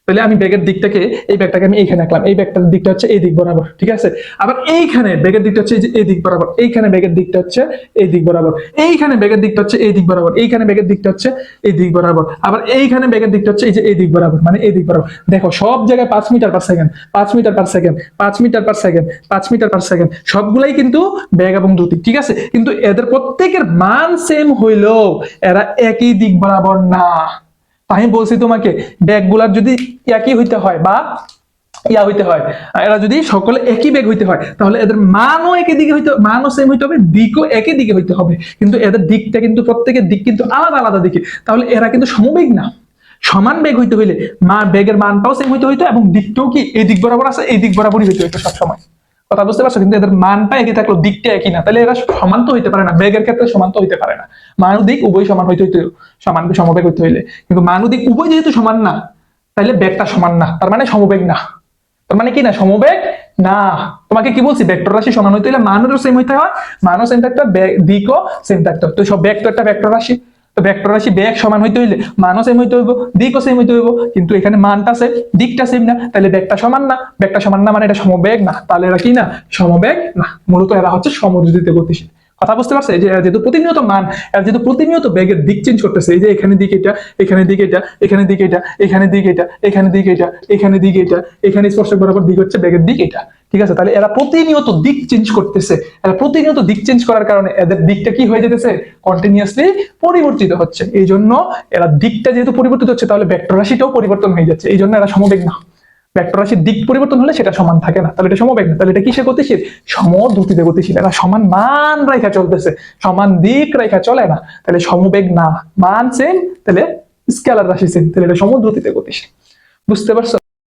তাহলে আমি ব্যাগের দিকটাকে, এই ব্যাগটাকে আমি এইখানে রাখলাম, এই ব্যাগটার দিকটা হচ্ছে এই দিক বরাবর, ঠিক আছে? আবার এইখানে ব্যাগের দিকটা হচ্ছে এই দিক বরাবর, এইখানে ব্যাগের দিকটা হচ্ছে এই দিক বরাবর, এইখানে ব্যাগের দিকটা হচ্ছে এই দিক বরাবর, এইখানে ব্যাগের দিকটা হচ্ছে এই দিক বরাবর, আবার এইখানে ব্যাগের দিকটা হচ্ছে এই যে এই দিক বরাবর, মানে এই দিক বরাবর। দেখো সব জায়গায় 5 মিটার/সেকেন্ড, 5 মিটার/সেকেন্ড, 5 মিটার/সেকেন্ড, 5 মিটার/সেকেন্ড, সবগুলাই কিন্তু বেগ এবং দ্রুতি, ঠিক আছে? কিন্তু এদের প্রত্যেকের মান সেম হইলেও এরা একই দিক বরাবর না। আমি বলছি তোমাকে ব্যাগগুলার যদি একই হইতে হয় বা ইয়া হইতে হয়, এরা যদি সকলে একই বেগ হইতে হয় তাহলে এদের মানও একই দিকে হইতে, মানও সেম হইতে হবে, দিকও একই দিকে হইতে হবে, কিন্তু এদের দিকটা কিন্তু প্রত্যেকের দিক কিন্তু আলাদা আলাদা দিকে, তাহলে এরা কিন্তু সমবেগ না। সমান বেগ হইতে হইলে বেগের মানটাও সেম হইতে হইতো এবং দিকটাও কি এই দিক বরাবর আছে, এই দিক বরাবরই হইতে হইতো সবসময়, কথা বুঝতে পারছো? কিন্তু এদের মানটা একই থাকলো, দিকটা একই না, তাহলে এরা সমান তো হইতে পারে না, বেগের ক্ষেত্রে সমান তো হইতে পারে না। মান ও দিক উভয় সমান হইতে হইতে, সমান সমবেগ হইতে হইলে, কিন্তু মান ও দিক উভয় যেহেতু সমান না তাহলে বেগটা সমান না, তার মানে সমবেগ না, তার মানে কি না, সমবেগ না। তোমাকে কি বলছি, ভেক্টর রাশি সমান হইতে হলে মানও সেম হইতে হয়, মানও সেম থাকতে হবে, দিকও সেম থাকতে হবে। তো সব ভেক্টর একটা ভেক্টর রাশি, তো ভেক্টর রাশি বেগ সমান হইতে হইলে মানও সেম হইতে হইব, দিকও সেম হইতে হইব, কিন্তু এখানে মানটা সেম, দিকটা সেম না, তাহলে বেগটা সমান না, বেগটা সমান না মানে এটা সমবেগ না, তাহলে এরা কি না, সমবেগ না। মূলত এরা হচ্ছে সমদ্রুতিতে গতিশীল। কথা বুঝতে পারছে? যে যেহেতু প্রতিনিয়ত মান, এরা যেহেতু প্রতিনিয়ত বেগের দিক চেঞ্জ করতেছে, এই যে এখানে দিক এটা, এখানে দিক এটা, এখানে দিক এটা, এখানে দিক এটা, এখানে দিক এটা, এখানে দিক এটা, এখানে স্পর্শক বরাবর দিক হচ্ছে বেগের দিক এটা। ঠিক আছে, তাহলে এরা প্রতিনিয়ত দিক চেঞ্জ করতেছে, এরা প্রতিনিয়ত দিক চেঞ্জ করার কারণে এদের দিকটা কি হয়ে যেতেছে, কন্টিনিউয়াসলি পরিবর্তিত হচ্ছে। এই জন্য এরা দিকটা যেহেতু পরিবর্তিত হচ্ছে, তাহলে ভেক্টর রাশিটাও পরিবর্তন হয়ে যাচ্ছে। এই জন্য এরা সমবেগ না। ভেক্টর রাশির দিক পরিবর্তন হলে সেটা সমান থাকে না, তাহলে এটা সমবেগ না। তাহলে এটা কিসে গতিশীল? সমদ্রুতিতে গতিশীল। এরা সমান মান রেখা চলতেছে, সমান দিক রেখা চলে না, তাহলে সমবেগ না। মান সেম, তাহলে স্কেলার রাশি সেম, তাহলে এটা সমদ্রুতিতে গতিশীল। বুঝতে পারছো?